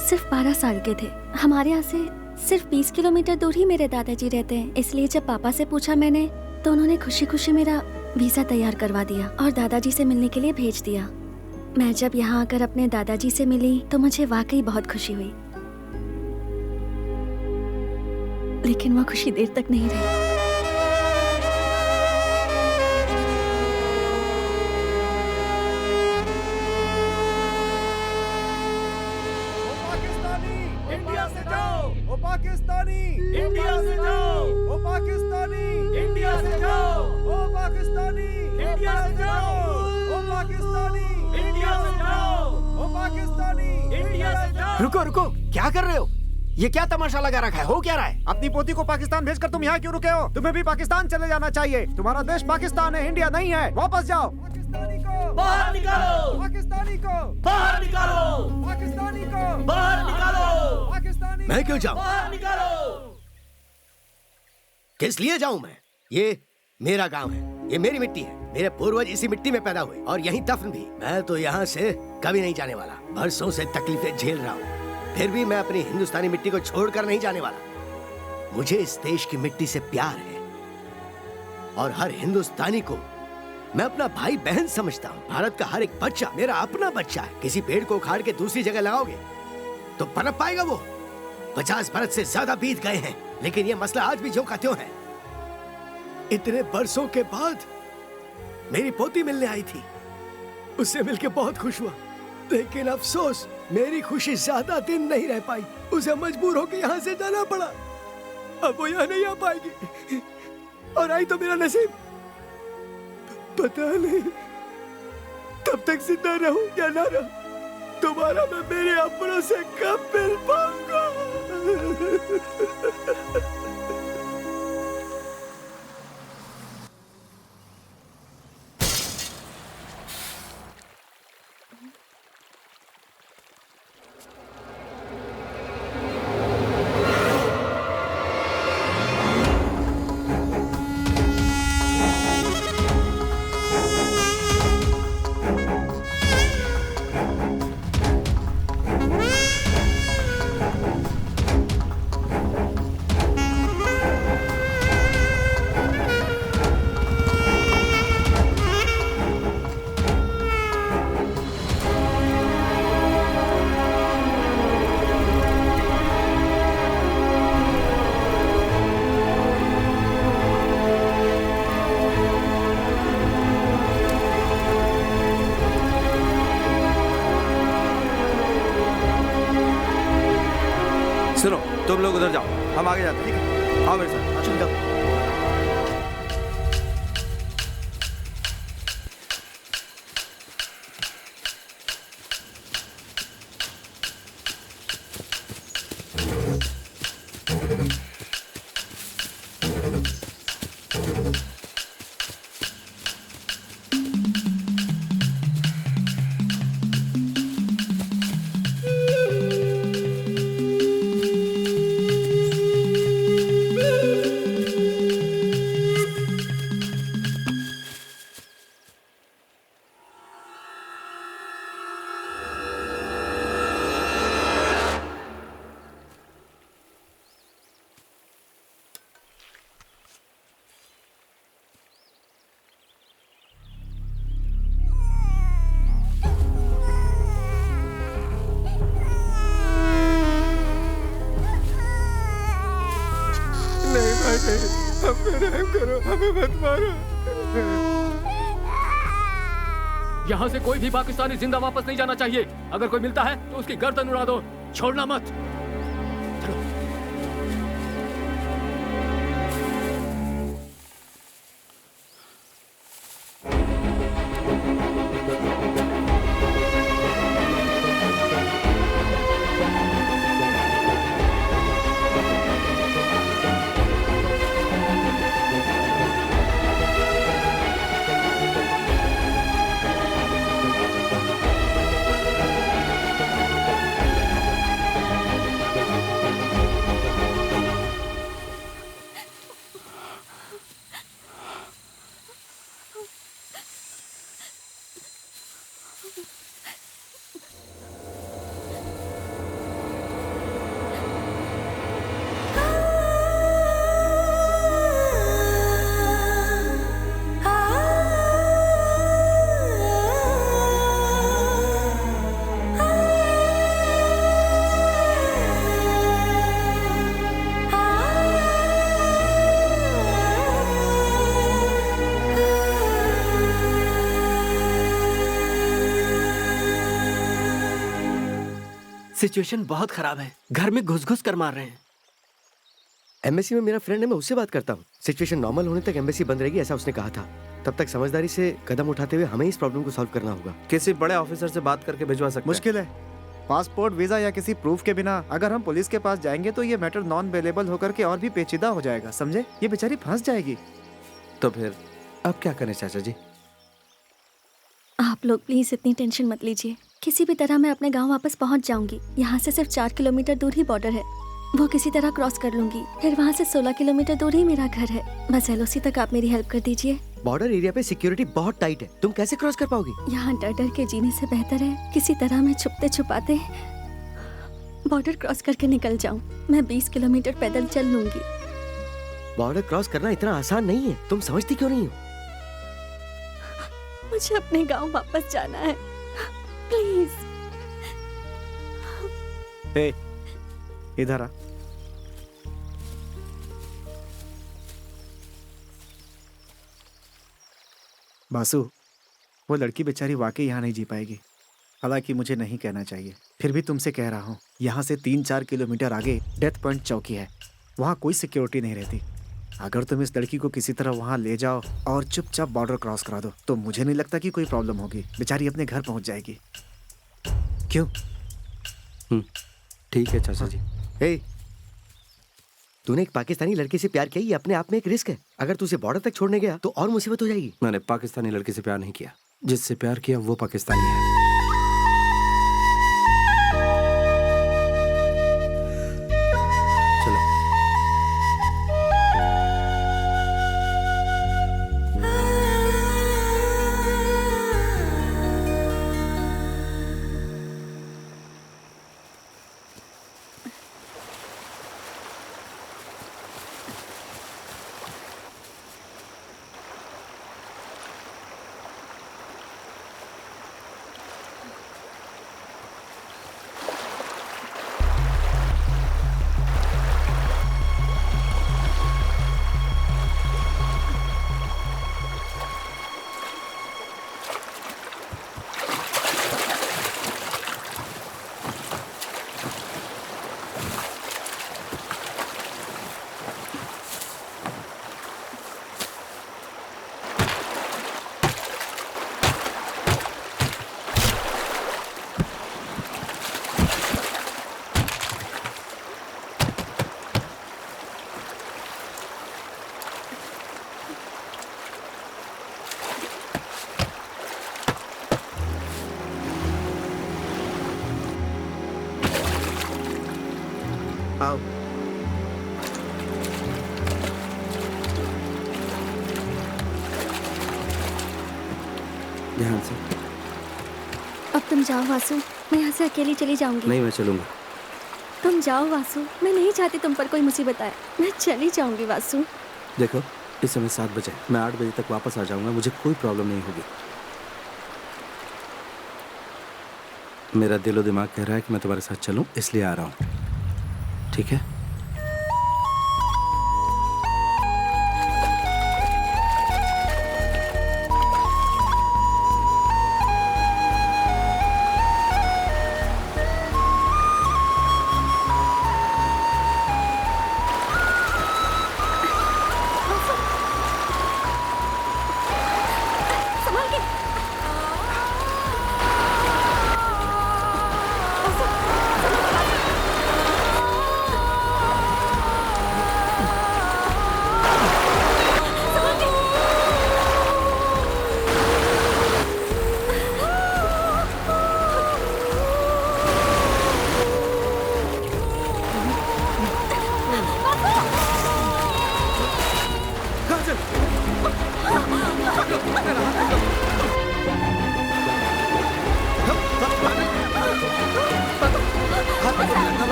सिर्फ 12 साल के थे। हमारे यहाँ से सिर्फ 20 किलोमीटर दूर ही मेरे दादाजी रहते हैं। इसलिए जब पापा से पूछा मैंने तो उन्होंने खुशी खुशी मेरा वीजा तैयार करवा दिया और दादाजी से मिलने के लिए भेज दिया। मैं जब यहाँ आकर अपने दादाजी से मिली तो मुझे वाकई बहुत खुशी हुई। लेकिन वो खुशी देर तक नहीं रही। इंडिया से जाओ, ओ पाकिस्तानी इंडिया से जाओ, ओ पाकिस्तानी इंडिया से जाओ, ओ पाकिस्तानी इंडिया से जाओ, ओ पाकिस्तानी इंडिया से जाओ, ओ पाकिस्तानी इंडिया से जाओ। रुको रुको, क्या कर रहे हो? ये क्या तमाशा लगा रखा है? हो क्या रहा है? अपनी पोती को पाकिस्तान भेजकर तुम यहाँ क्यों रुके हो? तुम्हें भी पाकिस्तान चले जाना चाहिए। तुम्हारा देश पाकिस्तान है, इंडिया नहीं है। वापस जाओ। पाकिस्तानी को बाहर निकालो, पाकिस्तानी को बाहर निकालो, पाकिस्तानी को बाहर निकालो, पाकिस्तानी। मैं क्यों जाऊं? बाहर निकालो। किस लिए जाऊं मैं? ये मेरा गांव है, ये मेरी मिट्टी है। मेरे पूर्वज इसी मिट्टी में पैदा हुए और यहीं दफन भी। मैं तो यहाँ से कभी नहीं जाने वाला। बरसों से तकलीफें झेल रहा हूँ, फिर भी मैं अपनी हिंदुस्तानी मिट्टी को छोड़कर नहीं जाने वाला। मुझे इस देश की मिट्टी से प्यार है और हर हिंदुस्तानी को मैं अपना भाई बहन समझता हूँ। भारत का हर एक बच्चा मेरा अपना बच्चा है। किसी पेड़ को उखाड़ के दूसरी जगह लगाओगे तो पनप पाएगा वो? 50 बरस से ज्यादा बीत गए हैं, लेकिन ये मसला आज भी ज्यों का त्यों है। इतने बरसों के बाद मेरी पोती मिलने आई थी, उससे मिलके बहुत खुश हुआ। लेकिन अफसोस, मेरी खुशी ज्यादा दिन नहीं रह पाई। उसे मजबूर होकर यहाँ से जाना पड़ा। अब वो यहाँ नहीं आ पाएगी और आई तो मेरा नसीब। पता नहीं तब तक जिंदा रहूं या ना रहूं। दोबारा मैं मेरे अपनों से कब मिल पाऊंगा? सुनो, तुम लोग उधर जाओ, हम आगे जाते हैं। आओ मेरे साथ। चल जाओ। हम पे रहम करो, हमें मत मारो। यहाँ से कोई भी पाकिस्तानी जिंदा वापस नहीं जाना चाहिए। अगर कोई मिलता है तो उसकी गर्दन उड़ा दो, छोड़ना मत। चलो। सिचुएशन बहुत खराब है, घर में घुस घुस कर मार रहे हैं। एम्बेसी में मेरा फ्रेंड है, मैं उससे बात करता हूँ। सिचुएशन नॉर्मल होने तक एम्बेसी बंद रहेगी, ऐसा उसने कहा था। तब तक समझदारी से कदम उठाते हुए हमें इस प्रॉब्लम को सॉल्व करना होगा। किसी बड़े ऑफिसर से बात करके भिजवा सकते हैं। मुश्किल है। पासपोर्ट, वीजा या किसी प्रूफ के बिना अगर हम पुलिस के पास जाएंगे तो ये मैटर नॉन अवेलेबल होकर के और भी पेचीदा हो जाएगा, समझे? ये बेचारी फंस जाएगी। तो फिर अब क्या करें चाचा जी? आप लोग प्लीज इतनी टेंशन मत लीजिए। किसी भी तरह मैं अपने गांव वापस पहुंच जाऊंगी। यहाँ से सिर्फ 4 किलोमीटर दूर ही बॉर्डर है, वो किसी तरह क्रॉस कर लूंगी। फिर वहाँ से 16 किलोमीटर दूर ही मेरा घर है। बस एलओसी तक आप मेरी हेल्प कर दीजिए। बॉर्डर एरिया पे सिक्योरिटी बहुत टाइट है, तुम कैसे क्रॉस कर पाओगी? यहाँ डर डर के जीने से बेहतर है किसी तरह मैं छुपते छुपाते बॉर्डर क्रॉस करके निकल जाऊँ। मैं 20 किलोमीटर पैदल चल लूंगी। बॉर्डर क्रॉस करना इतना आसान नहीं है, तुम समझती क्यों नहीं हो? मुझे अपने गांव वापस जाना है, प्लीज। हे, इधर आ। बासु, वो लड़की बेचारी वाकई यहाँ नहीं जी पाएगी। हालांकि मुझे नहीं कहना चाहिए, फिर भी तुमसे कह रहा हूँ। यहाँ से 3-4 किलोमीटर आगे डेथ पॉइंट चौकी है, वहाँ कोई सिक्योरिटी नहीं रहती। अगर तुम इस लड़की को किसी तरह वहाँ ले जाओ और चुपचाप बॉर्डर क्रॉस करा दो तो मुझे नहीं लगता कि कोई प्रॉब्लम होगी। बेचारी अपने घर पहुँच जाएगी। क्यों? ठीक है चाचा जी। हे, तूने एक पाकिस्तानी लड़के से प्यार किया, ये अपने आप में एक रिस्क है। अगर तू उसे बॉर्डर तक छोड़ने गया तो और मुसीबत हो जाएगी। मैंने पाकिस्तानी लड़के से प्यार नहीं किया, जिससे प्यार किया वो पाकिस्तानी है। आओ। ध्यान से। अब तुम जाओ वासु, मैं यहाँ से अकेली चली जाऊंगी। नहीं, मैं चलूंगा। तुम जाओ वासु, मैं नहीं चाहती तुम पर कोई मुसीबत आए। मैं चली जाऊंगी वासु। देखो, इस समय 7 बजे, मैं 8 बजे तक वापस आ जाऊंगा, मुझे कोई प्रॉब्लम नहीं होगी। मेरा दिलो दिमाग कह रहा है कि मैं तुम्हारे साथ चलूं, इसलिए आ रहा हूं। ठीक है?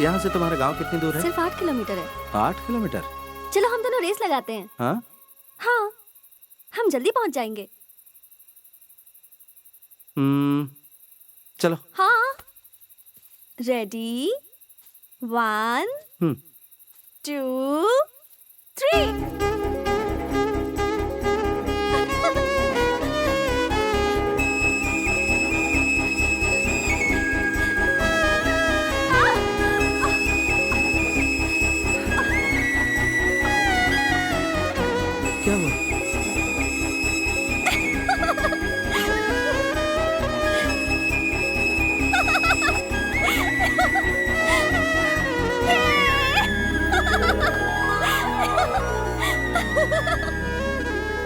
यहाँ से तुम्हारा गांव कितनी दूर है? सिर्फ 8 किलोमीटर है। 8 किलोमीटर? चलो हम दोनों रेस लगाते हैं। हाँ हाँ, हम जल्दी पहुंच जाएंगे। चलो। हाँ, रेडी, 1 2 3। क्या हुआ?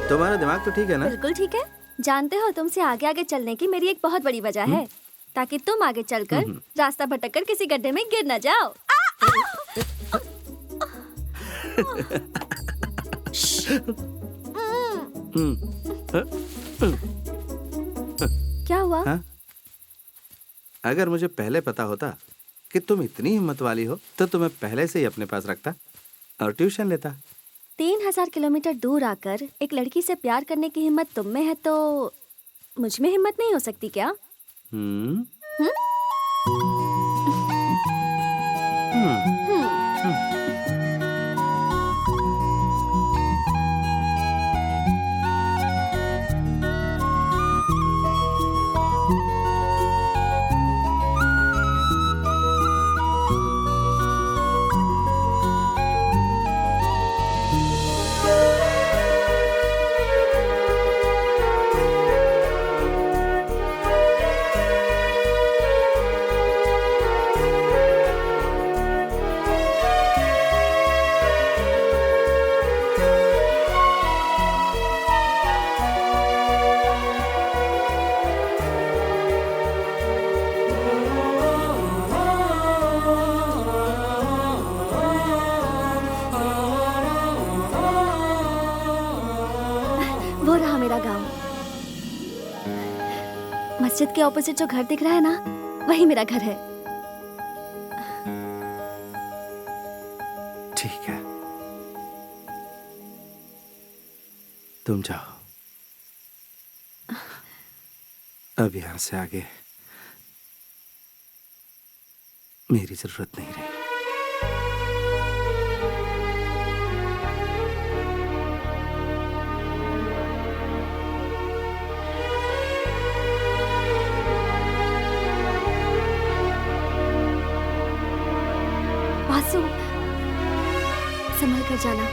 तुम्हारा दिमाग तो ठीक है ना? बिल्कुल ठीक है। जानते हो, तुमसे आगे आगे चलने की मेरी एक बहुत बड़ी वजह है, ताकि तुम आगे चलकर रास्ता भटककर किसी गड्ढे में गिर न जाओ। क्या हुआ? हाँ? अगर मुझे पहले पता होता कि तुम इतनी हिम्मत वाली हो तो तुम्हें पहले से ही अपने पास रखता और ट्यूशन लेता। 3000 किलोमीटर दूर आकर एक लड़की से प्यार करने की हिम्मत तुम में है, तो मुझ में हिम्मत नहीं हो सकती क्या? वो रहा मेरा गांव। मस्जिद के ऑपोजिट जो घर दिख रहा है ना, वही मेरा घर है। ठीक है, तुम जाओ। अब यहाँ से आगे मेरी जरूरत नहीं रही। वासु, संभल कर जाना।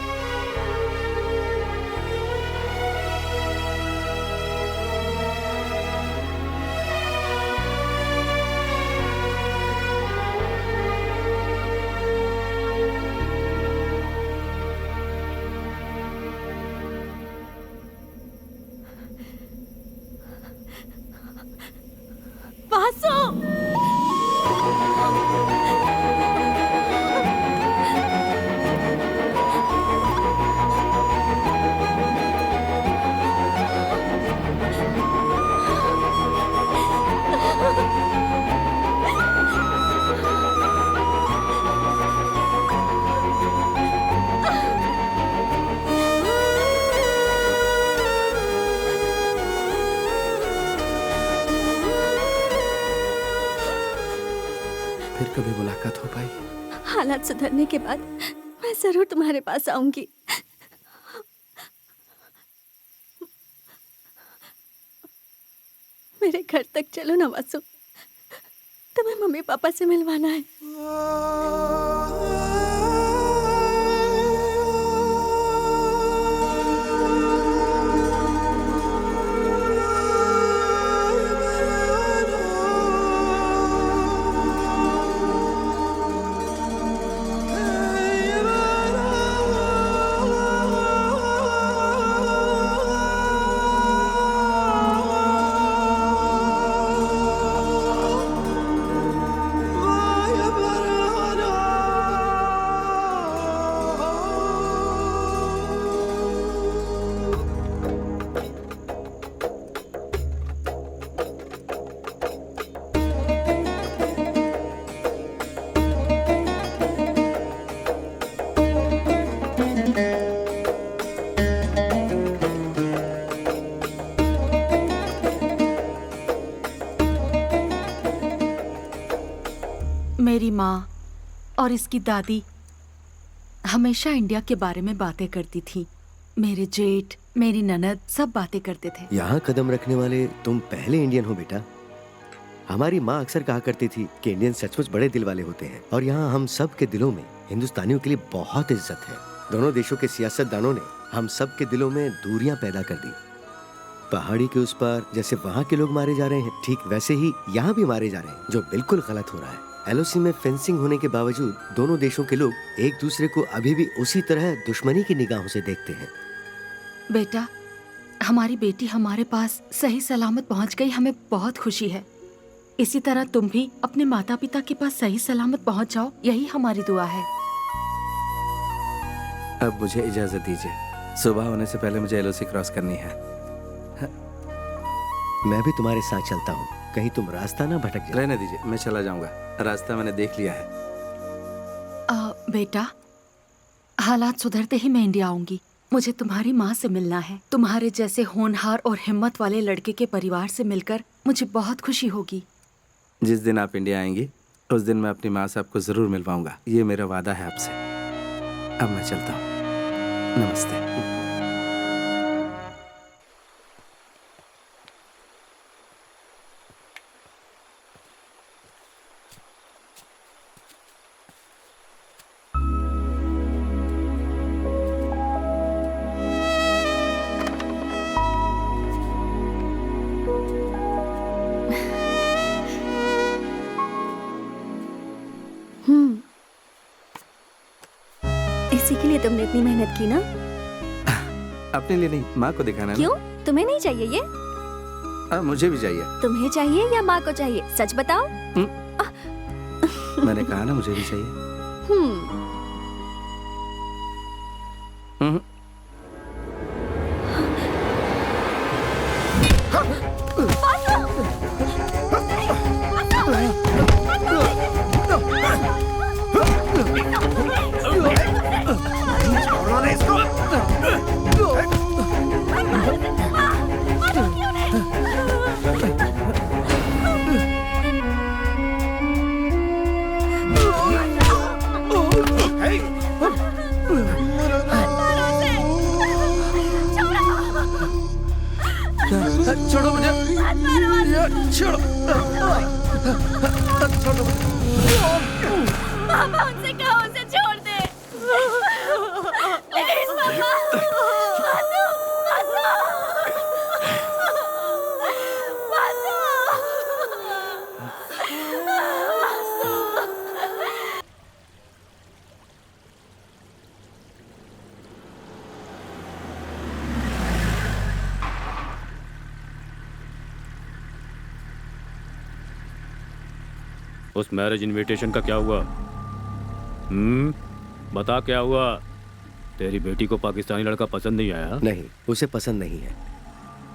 वासु! फिर कभी मुलाकात हो पाई? हालात सुधरने के बाद मैं जरूर तुम्हारे पास आऊंगी। मेरे घर तक चलो ना वासु, तुम्हें मम्मी पापा से मिलवाना है। माँ और इसकी दादी हमेशा इंडिया के बारे में बातें करती थी। मेरे जेठ, मेरी ननद सब बातें करते थे। यहाँ कदम रखने वाले तुम पहले इंडियन हो बेटा। हमारी माँ अक्सर कहा करती थी कि इंडियन सचमुच बड़े दिल वाले होते हैं और यहाँ हम सब के दिलों में हिंदुस्तानियों के लिए बहुत इज्जत है। दोनों देशों के सियासतदानों ने हम सब के दिलों में दूरियां पैदा कर दी। पहाड़ी के उस पार जैसे वहाँ के लोग मारे जा रहे हैं, ठीक वैसे ही यहाँ भी मारे जा रहे हैं, जो बिल्कुल गलत हो रहा है। एलओसी में फेंसिंग होने के बावजूद दोनों देशों के लोग एक दूसरे को अभी भी उसी तरह दुश्मनी की निगाहों से देखते हैं। बेटा, हमारी बेटी हमारे पास सही सलामत पहुंच गई, हमें बहुत खुशी है। इसी तरह तुम भी अपने माता पिता के पास सही सलामत पहुंच जाओ, यही हमारी दुआ है। अब मुझे इजाजत दीजिए, सुबह होने से पहले मुझे एलओसी क्रॉस करनी है। मैं भी तुम्हारे साथ चलता हूँ, कहीं तुम रास्ता ना भटक जाए। रहने दीजिए, मैं चला जाऊंगा, रास्ता मैंने देख लिया है। बेटा, हालात सुधरते ही मैं इंडिया आऊंगी। मुझे तुम्हारी माँ से मिलना है। तुम्हारे जैसे होनहार और हिम्मत वाले लड़के के परिवार से मिलकर मुझे बहुत खुशी होगी। जिस दिन आप इंडिया आएंगी उस दिन मैं अपनी माँ से आपको जरूर मिलवाऊंगा, ये मेरा वादा है आपसे। अब मैं चलता हूँ, नमस्ते। इसी के लिए तुमने इतनी मेहनत की ना? अपने लिए नहीं, माँ को दिखाना। क्यों? तुम्हें नहीं चाहिए ये? मुझे भी चाहिए। तुम्हें चाहिए या माँ को चाहिए? सच बताओ। मैंने कहा ना मुझे भी चाहिए। छोड़ो मुझे, छोड़ो, छोड़ो। पापा उनसे कहो उसे छोड़ दे। प्लीज पापा। बासु, बासु। बासु। उस मैरिज इनविटेशन का क्या हुआ? बता क्या हुआ? तेरी बेटी को पाकिस्तानी लड़का पसंद नहीं आया? नहीं, उसे पसंद नहीं है।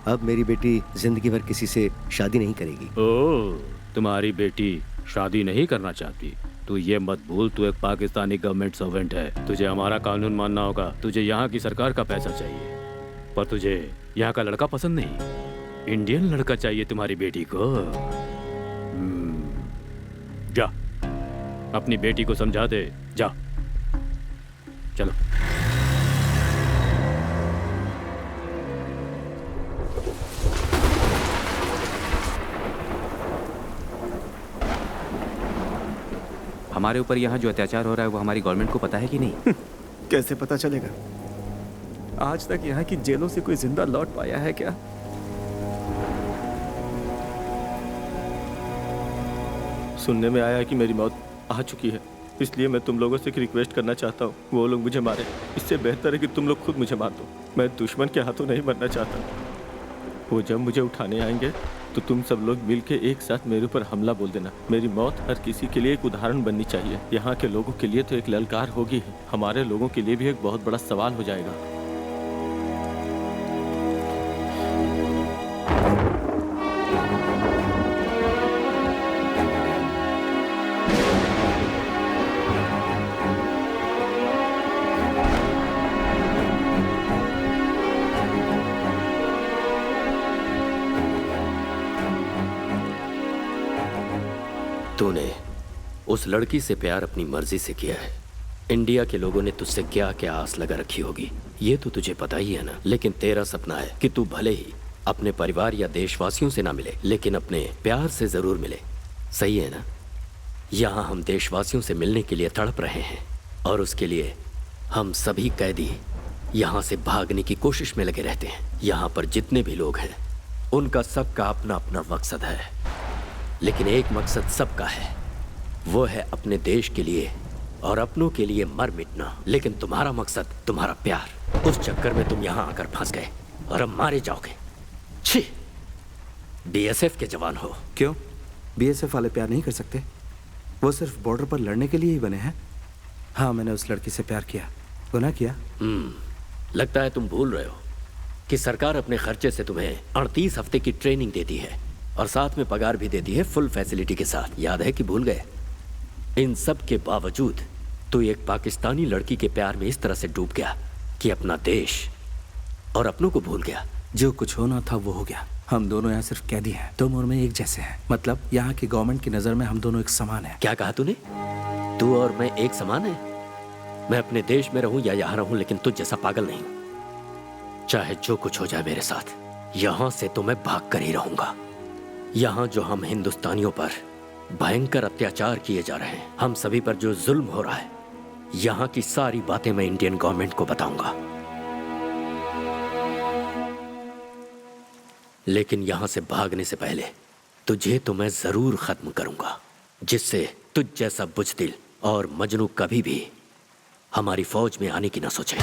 अब मेरी बेटी जिंदगी भर किसी से शादी नहीं करेगी। ओह, तुम्हारी बेटी शादी नहीं करना चाहती? तू ये मत भूल, तू एक पाकिस्तानी गवर्नमेंट सर्वेंट है। तुझे हमारा कानून मानना होगा। तुझे यहाँ की सरकार का पैसा चाहिए, पर तुझे यहाँ का लड़का पसंद नहीं। इंडियन लड़का चाहिए तुम्हारी बेटी को। जा, अपनी बेटी को समझा दे। जा, चलो। हमारे ऊपर यहाँ जो अत्याचार हो रहा है वो हमारी गवर्नमेंट को पता है कि नहीं? कैसे पता चलेगा? आज तक यहाँ की जेलों से कोई जिंदा लौट पाया है क्या? सुनने में आया है कि मेरी मौत आ चुकी है, इसलिए मैं तुम लोगों से एक रिक्वेस्ट करना चाहता हूँ। वो लोग मुझे मारे, इससे बेहतर है कि तुम लोग खुद मुझे मार दो। मैं दुश्मन के हाथों नहीं मरना चाहता। वो जब मुझे उठाने आएंगे तो तुम सब लोग मिल के एक साथ मेरे ऊपर हमला बोल देना। मेरी मौत हर किसी के लिए एक उदाहरण बननी चाहिए। यहाँ के लोगों के लिए तो एक ललकार होगी, हमारे लोगों के लिए भी एक बहुत बड़ा सवाल हो जाएगा। तूने उस लड़की से प्यार अपनी मर्जी से किया है। इंडिया के लोगों ने तुझसे क्या क्या आस लगा रखी होगी ये तो तुझे पता ही है ना। लेकिन तेरा सपना है कि तू भले ही अपने परिवार या देशवासियों से ना मिले, लेकिन अपने प्यार से जरूर मिले। सही है ना? यहाँ हम देशवासियों से मिलने के लिए तड़प रहे हैं और उसके लिए हम सभी कैदी यहाँ से भागने की कोशिश में लगे रहते हैं। यहाँ पर जितने भी लोग हैं उनका सबका अपना अपना मकसद है, लेकिन एक मकसद सबका है, वो है अपने देश के लिए और अपनों के लिए मर मिटना। लेकिन तुम्हारा मकसद, तुम्हारा प्यार, उस चक्कर में तुम यहाँ आकर फंस गए और अब मारे जाओगे। छी, बीएसएफ के जवान हो। क्यों? बीएसएफ वाले प्यार नहीं कर सकते? वो सिर्फ बॉर्डर पर लड़ने के लिए ही बने हैं। हाँ, मैंने उस लड़की से प्यार किया, गुनाह किया। लगता है तुम भूल रहे हो कि सरकार अपने खर्चे से तुम्हें 38 हफ्ते की ट्रेनिंग देती है और साथ में पगार भी देती है फुल फैसिलिटी के साथ। याद है कि भूल गए? इन सब के बावजूद तू एक पाकिस्तानी लड़की के प्यार में इस तरह से डूब गया कि अपना देश और अपनों को भूल गया। जो कुछ होना था वो हो गया। हम दोनों यहाँ सिर्फ कैदी हैं। तुम और मैं एक जैसे हैं। मतलब यहाँ की गवर्नमेंट की नजर में हम दोनों एक समान हैं। क्या कहा तूने? तू और मैं एक समान है? मैं अपने देश में रहूं या यहाँ रहूं, लेकिन तुझ जैसा पागल नहीं। चाहे जो कुछ हो जाए मेरे साथ, यहाँ से तो मैं भाग कर ही रहूंगा। यहाँ जो हम हिंदुस्तानियों पर भयंकर अत्याचार किए जा रहे हैं, हम सभी पर जो जुल्म हो रहा है, यहाँ की सारी बातें मैं इंडियन गवर्नमेंट को बताऊंगा। लेकिन यहाँ से भागने से पहले तुझे तो मैं जरूर खत्म करूंगा, जिससे तुझ जैसा बुज़दिल और मजनू कभी भी हमारी फौज में आने की ना सोचे।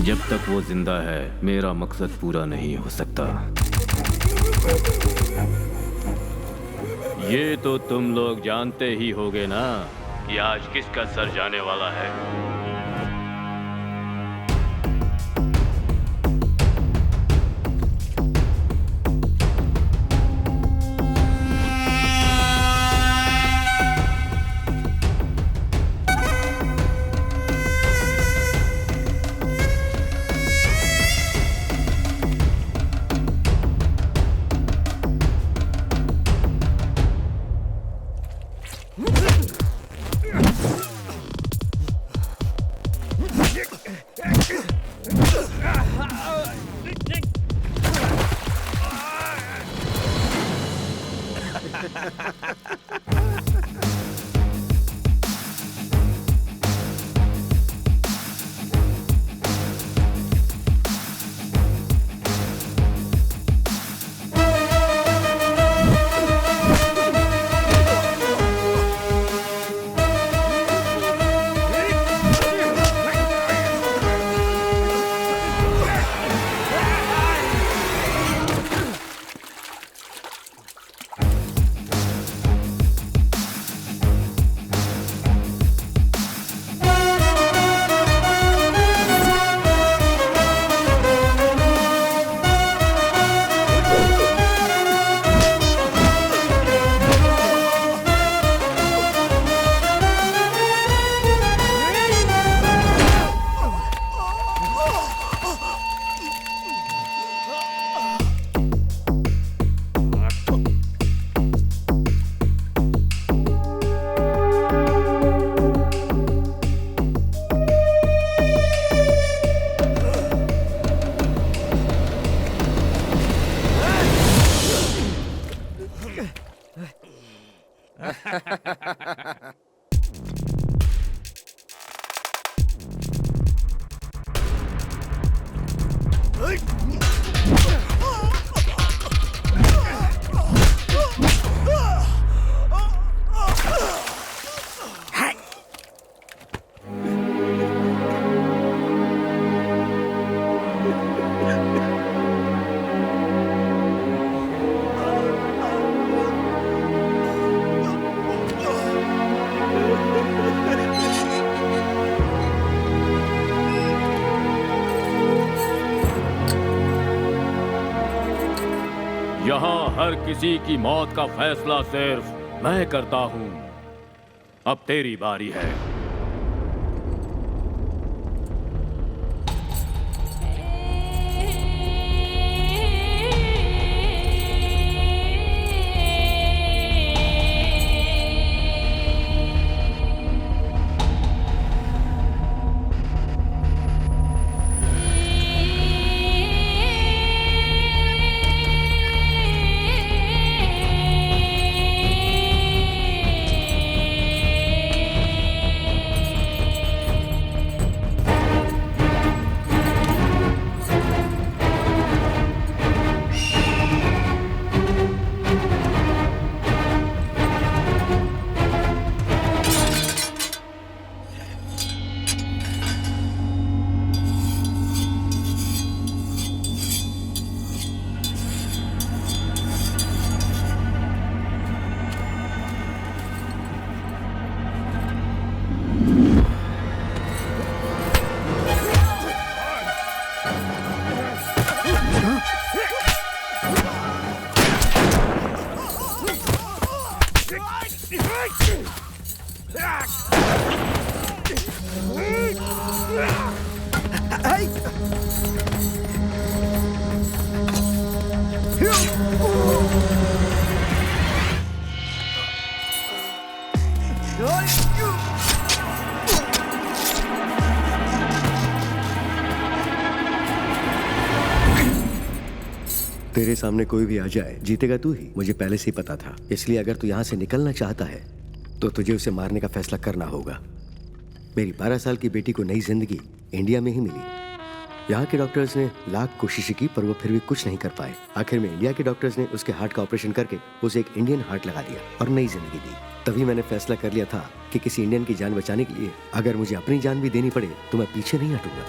जब तक वो जिंदा है मेरा मकसद पूरा नहीं हो सकता। ये तो तुम लोग जानते ही होगे ना कि आज किसका सर जाने वाला है। यहाँ हर किसी की मौत का फैसला सिर्फ मैं करता हूँ। अब तेरी बारी है। तेरे सामने कोई भी आ जाए, जीतेगा तू ही, मुझे पहले से ही पता था। इसलिए अगर तू यहाँ से निकलना चाहता है तो तुझे उसे मारने का फैसला करना होगा। मेरी 12 साल की बेटी को नई जिंदगी इंडिया में ही मिली। यहाँ के डॉक्टर्स ने लाख कोशिशें की पर वो फिर भी कुछ नहीं कर पाए। आखिर में इंडिया के डॉक्टर्स ने उसके हार्ट का ऑपरेशन करके उसे एक इंडियन हार्ट लगा दिया और नई जिंदगी दी। तभी मैंने फैसला कर लिया था कि किसी इंडियन की जान बचाने के लिए अगर मुझे अपनी जान भी देनी पड़े तो मैं पीछे नहीं हटूंगा।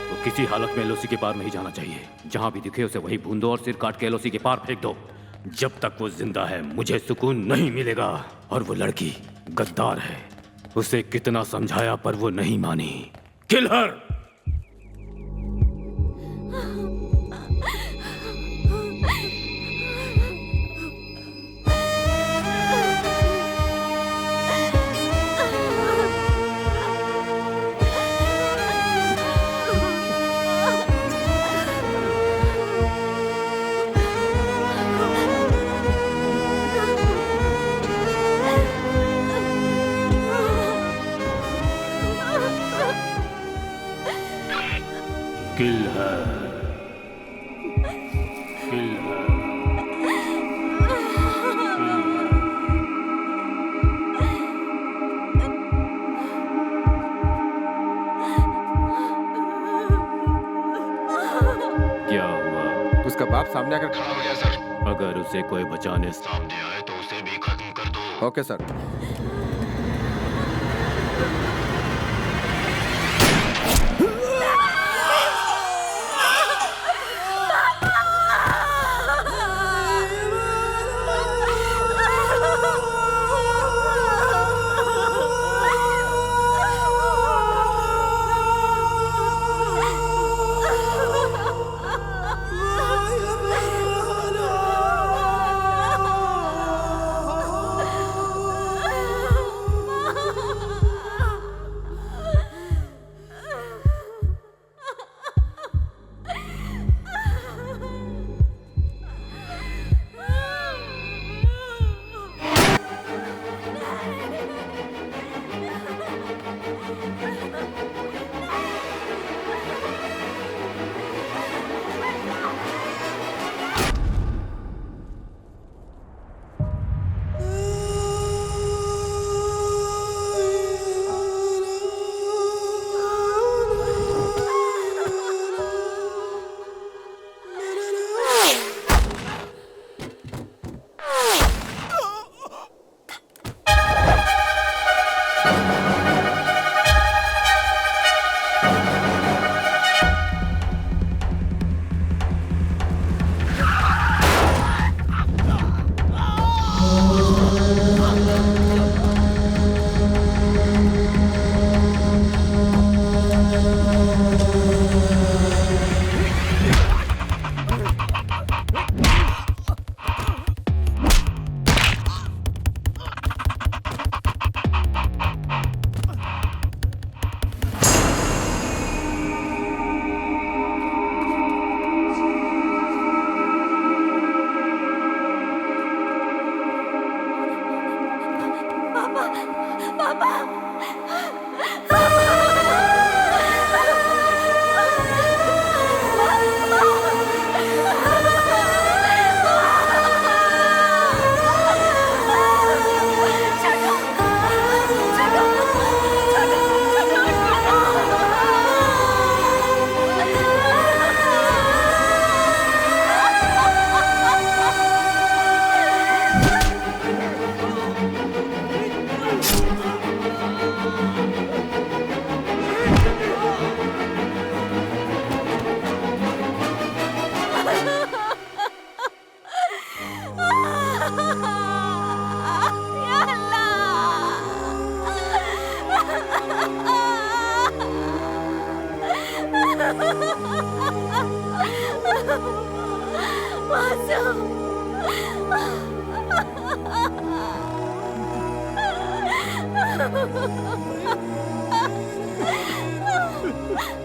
तो किसी हालत में एलओसी के पार नहीं जाना चाहिए। जहां भी दिखे उसे वही भून दो और सिर काट के एलओसी के पार फेंक दो। जब तक वो जिंदा है मुझे सुकून नहीं मिलेगा। और वो लड़की गद्दार है, उसे कितना समझाया पर वो नहीं मानी। किल हर। किल हर, किल हर। क्या हुआ? उसका बाप सामने आकर खड़ा हो गया सर। अगर उसे कोई बचाने सामने आए तो उसे भी खत्म कर दो। Okay sir.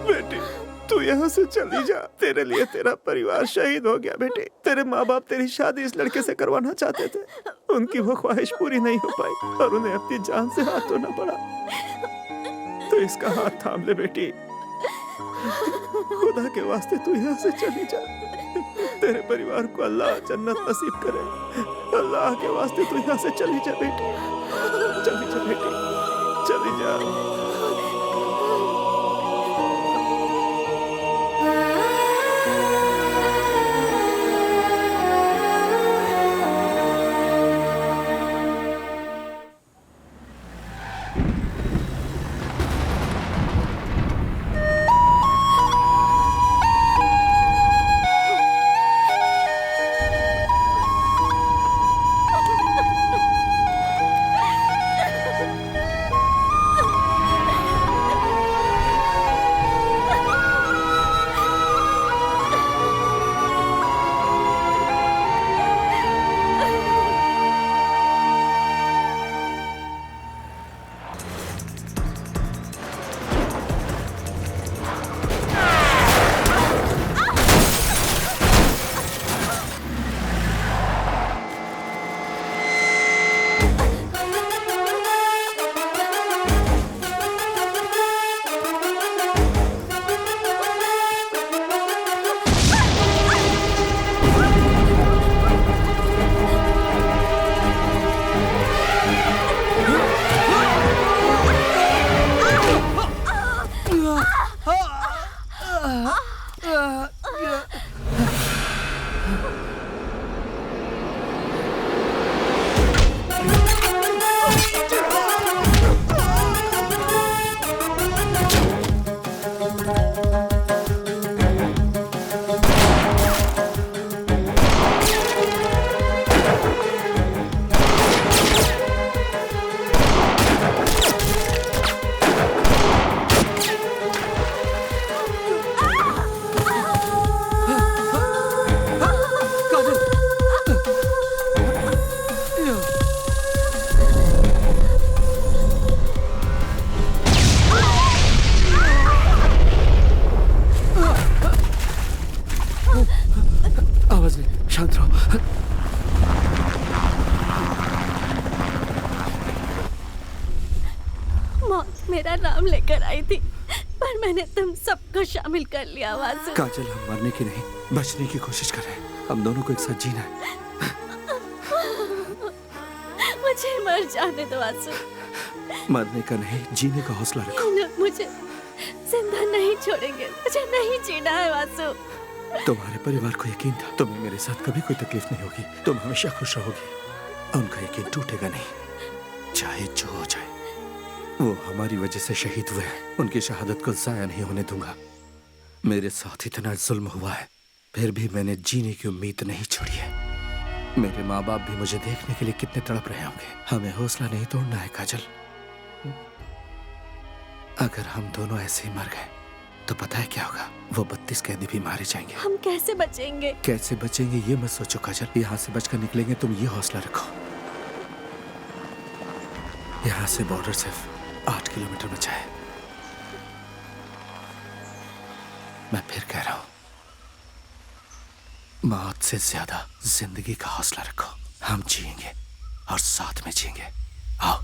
बेटी तू यहाँ से चली जा। तेरे लिए तेरा परिवार शहीद हो गया बेटे। तेरे माँ बाप तेरी शादी इस लड़के से करवाना चाहते थे, उनकी वो ख्वाहिश पूरी नहीं हो पाई और उन्हें अपनी जान से हाथ धोना पड़ा। तो इसका हाथ थाम ले बेटी, खुदा के वास्ते तू यहाँ से चली जा। तेरे परिवार को अल्लाह जन्नत नसीब करे। अल्लाह के वास्ते तू यहाँ से चली जा बेटी, चली जा बेटी, चली जा। मेरा नाम लेकर आई थी, पर मैंने तुम सबको शामिल कर लिया। वासु, काजल, हम मरने की नहीं, बचने की कोशिश कर रहे हैं। हम दोनों को एक साथ जीना है। मुझे मर जाने दो वासु। मरने का नहीं, जीने का हौसला रखो। लोग मुझे जिंदा नहीं छोड़ेंगे, मुझे नहीं जीना है वासु। तुम्हारे परिवार को यकीन था तुम्हें मेरे साथ कभी कोई तकलीफ नहीं होगी, तुम हमेशा खुश रहोगी। उनका यकीन टूटेगा नहीं, चाहे जो हो जाए। वो हमारी वजह से शहीद हुए हैं, उनकी शहादत को जाया नहीं होने दूंगा। मेरे साथ इतना जुल्म हुआ है, फिर भी मैंने जीने की उम्मीद नहीं छोड़ी है। मेरे माँ बाप भी मुझे देखने के लिए कितने तड़प रहे होंगे। हमें हौसला नहीं तोड़ना है काजल। अगर हम दोनों ऐसे ही मर गए तो पता है क्या होगा? वो 32 कैदी भी मारे जाएंगे। हम कैसे बचेंगे? कैसे बचेंगे ये मत सोचो काजल, यहाँ से बचकर निकलेंगे, तुम ये हौसला रखो। यहाँ से बॉर्डर सिर्फ 8 किलोमीटर बचा है। मैं फिर कह रहा हूं, मौत से ज्यादा जिंदगी का हौसला रखो। हम जिएंगे और साथ में जिएंगे। आओ।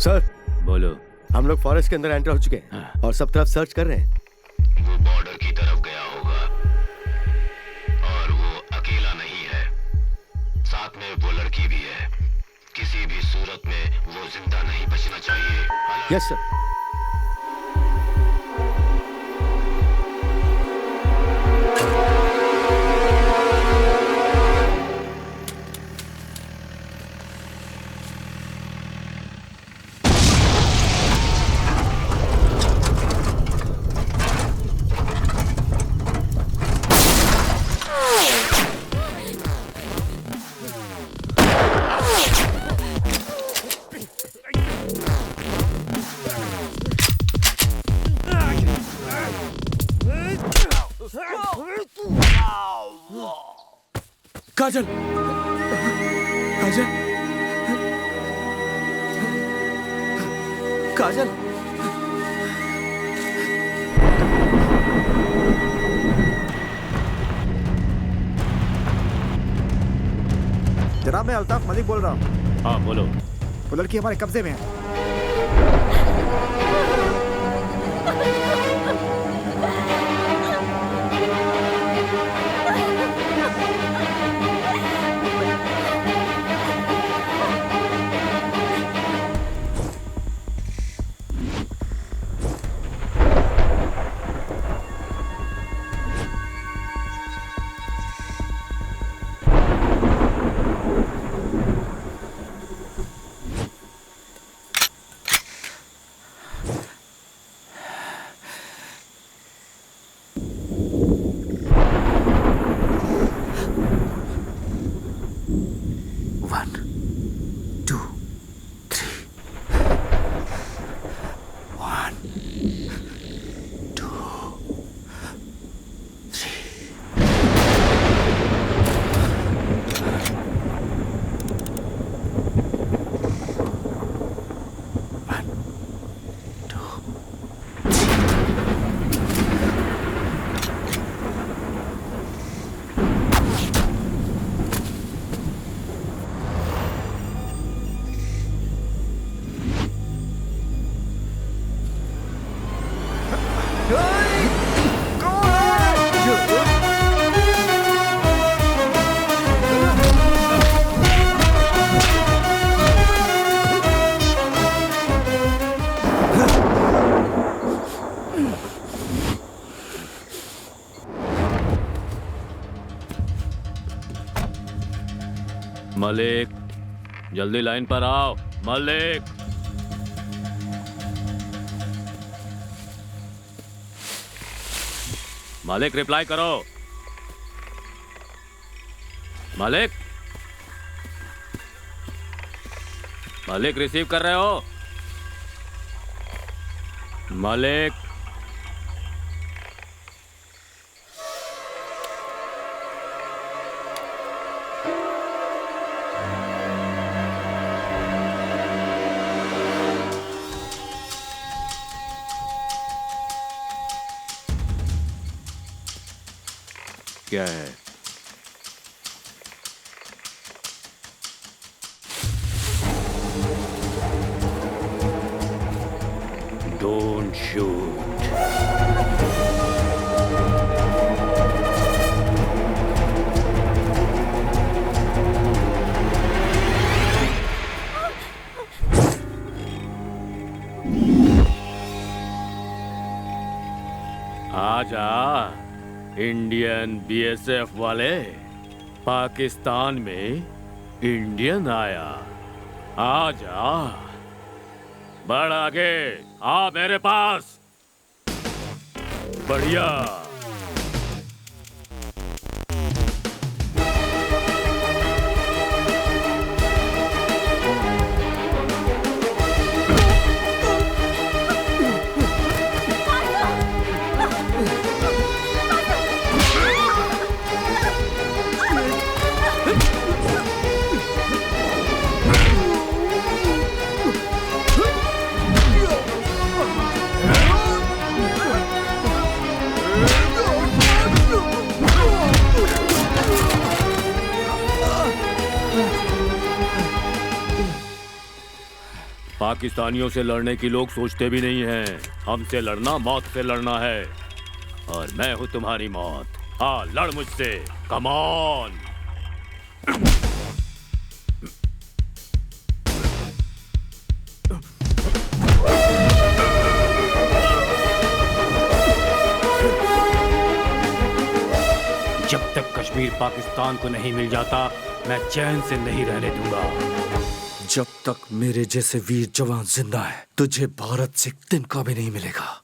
सर बोलो। हम लोग फॉरेस्ट के अंदर एंटर हो चुके हैं और सब तरफ सर्च कर रहे हैं। वो बॉर्डर की तरफ गया होगा और वो अकेला नहीं है, साथ में वो लड़की भी है। किसी भी सूरत में वो जिंदा नहीं बचना चाहिए। Yes sir. काजल, काजल, काजल। जनाब मैं अल्ताफ मलिक बोल रहा हूँ। हाँ बोलो। वो लड़की हमारे कब्जे में है। मलिक, जल्दी लाइन पर आओ। मलिक, मलिक रिप्लाई करो। मलिक, मलिक रिसीव कर रहे हो? मलिक, क्या है? Don't shoot. आजा इंडियन बीएसएफ वाले, पाकिस्तान में इंडियन आया। आजा, बढ़ आगे, आ मेरे पास। बढ़िया। पाकिस्तानियों से लड़ने की लोग सोचते भी नहीं हैं। हमसे लड़ना मौत से लड़ना है, और मैं हूँ तुम्हारी मौत। हाँ, लड़ मुझसे, कम ऑन। जब तक कश्मीर पाकिस्तान को नहीं मिल जाता, मैं चैन से नहीं रहने दूंगा। जब तक मेरे जैसे वीर जवान जिंदा है, तुझे भारत से एक तिनका भी नहीं मिलेगा।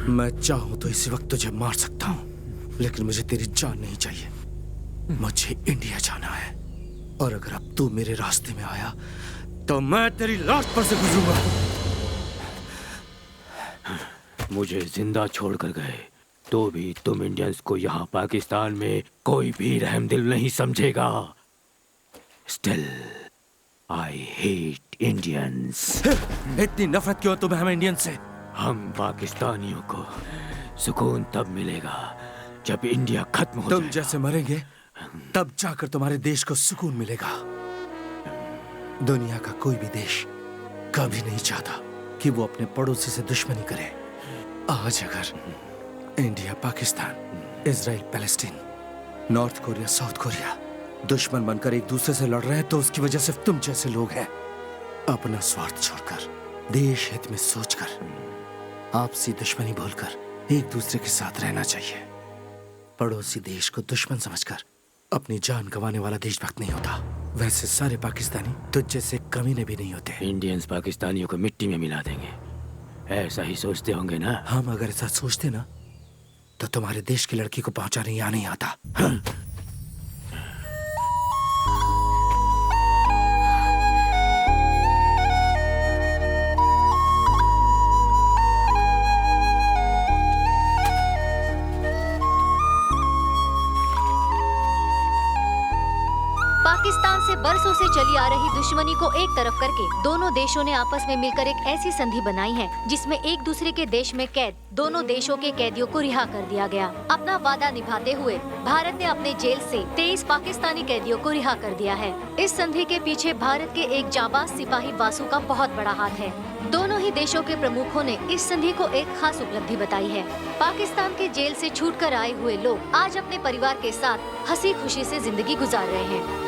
मैं चाहूं तो इसी वक्त तुझे मार सकता हूं, लेकिन मुझे तेरी जान नहीं चाहिए। मुझे इंडिया जाना है, और अगर अब तू मेरे रास्ते में आया तो मैं तेरी लाश पर से गुजरूंगा। मुझे जिंदा छोड़कर गए तो भी तुम इंडियंस को यहाँ पाकिस्तान में कोई भी रहमदिल नहीं समझेगा। Still I hate Indians. इतनी नफरत क्यों तुम्हें हम इंडियन से? हम पाकिस्तानियों को सुकून तब मिलेगा जब इंडिया खत्म हो तुम जैसे मरेंगे तब जाकर तुम्हारे देश को सुकून मिलेगा। दुनिया का कोई भी देश कभी नहीं चाहता कि वो अपने पड़ोसी से दुश्मनी करे। आज अगर India, Pakistan, Israel, Palestine, north Korea, south Korea दुश्मन बनकर एक दूसरे से लड़ रहे हैं तो उसकी वजह सिर्फ तुम जैसे लोग हैं। अपना स्वार्थ छोड़कर, देश हित में सोचकर, आपसी दुश्मनी भूलकर एक दूसरे के साथ रहना चाहिए। पड़ोसी देश को दुश्मन समझकर अपनी जान गंवाने वाला देशभक्त नहीं होता। वैसे सारे पाकिस्तानी तुझ जैसे कमीने भी नहीं होते। इंडियंस पाकिस्तानियों को मिट्टी में मिला देंगे, ऐसा ही सोचते होंगे ना? हम अगर ऐसा सोचते ना तो तुम्हारे देश की लड़की को पहुंचाने यहाँ नहीं आता। हाँ? पाकिस्तान से बरसों से चली आ रही दुश्मनी को एक तरफ करके दोनों देशों ने आपस में मिलकर एक ऐसी संधि बनाई है जिसमें एक दूसरे के देश में कैद दोनों देशों के कैदियों को रिहा कर दिया गया। अपना वादा निभाते हुए भारत ने अपने जेल से 23 पाकिस्तानी कैदियों को रिहा कर दिया है। इस संधि के पीछे भारत के एक जाबाज सिपाही वासु का बहुत बड़ा हाथ है। दोनों ही देशों के प्रमुखों ने इस संधि को एक खास उपलब्धि बताई है। पाकिस्तान के जेल से छूटकर आए हुए लोग आज अपने परिवार के साथ हंसी खुशी से जिंदगी गुजार रहे हैं।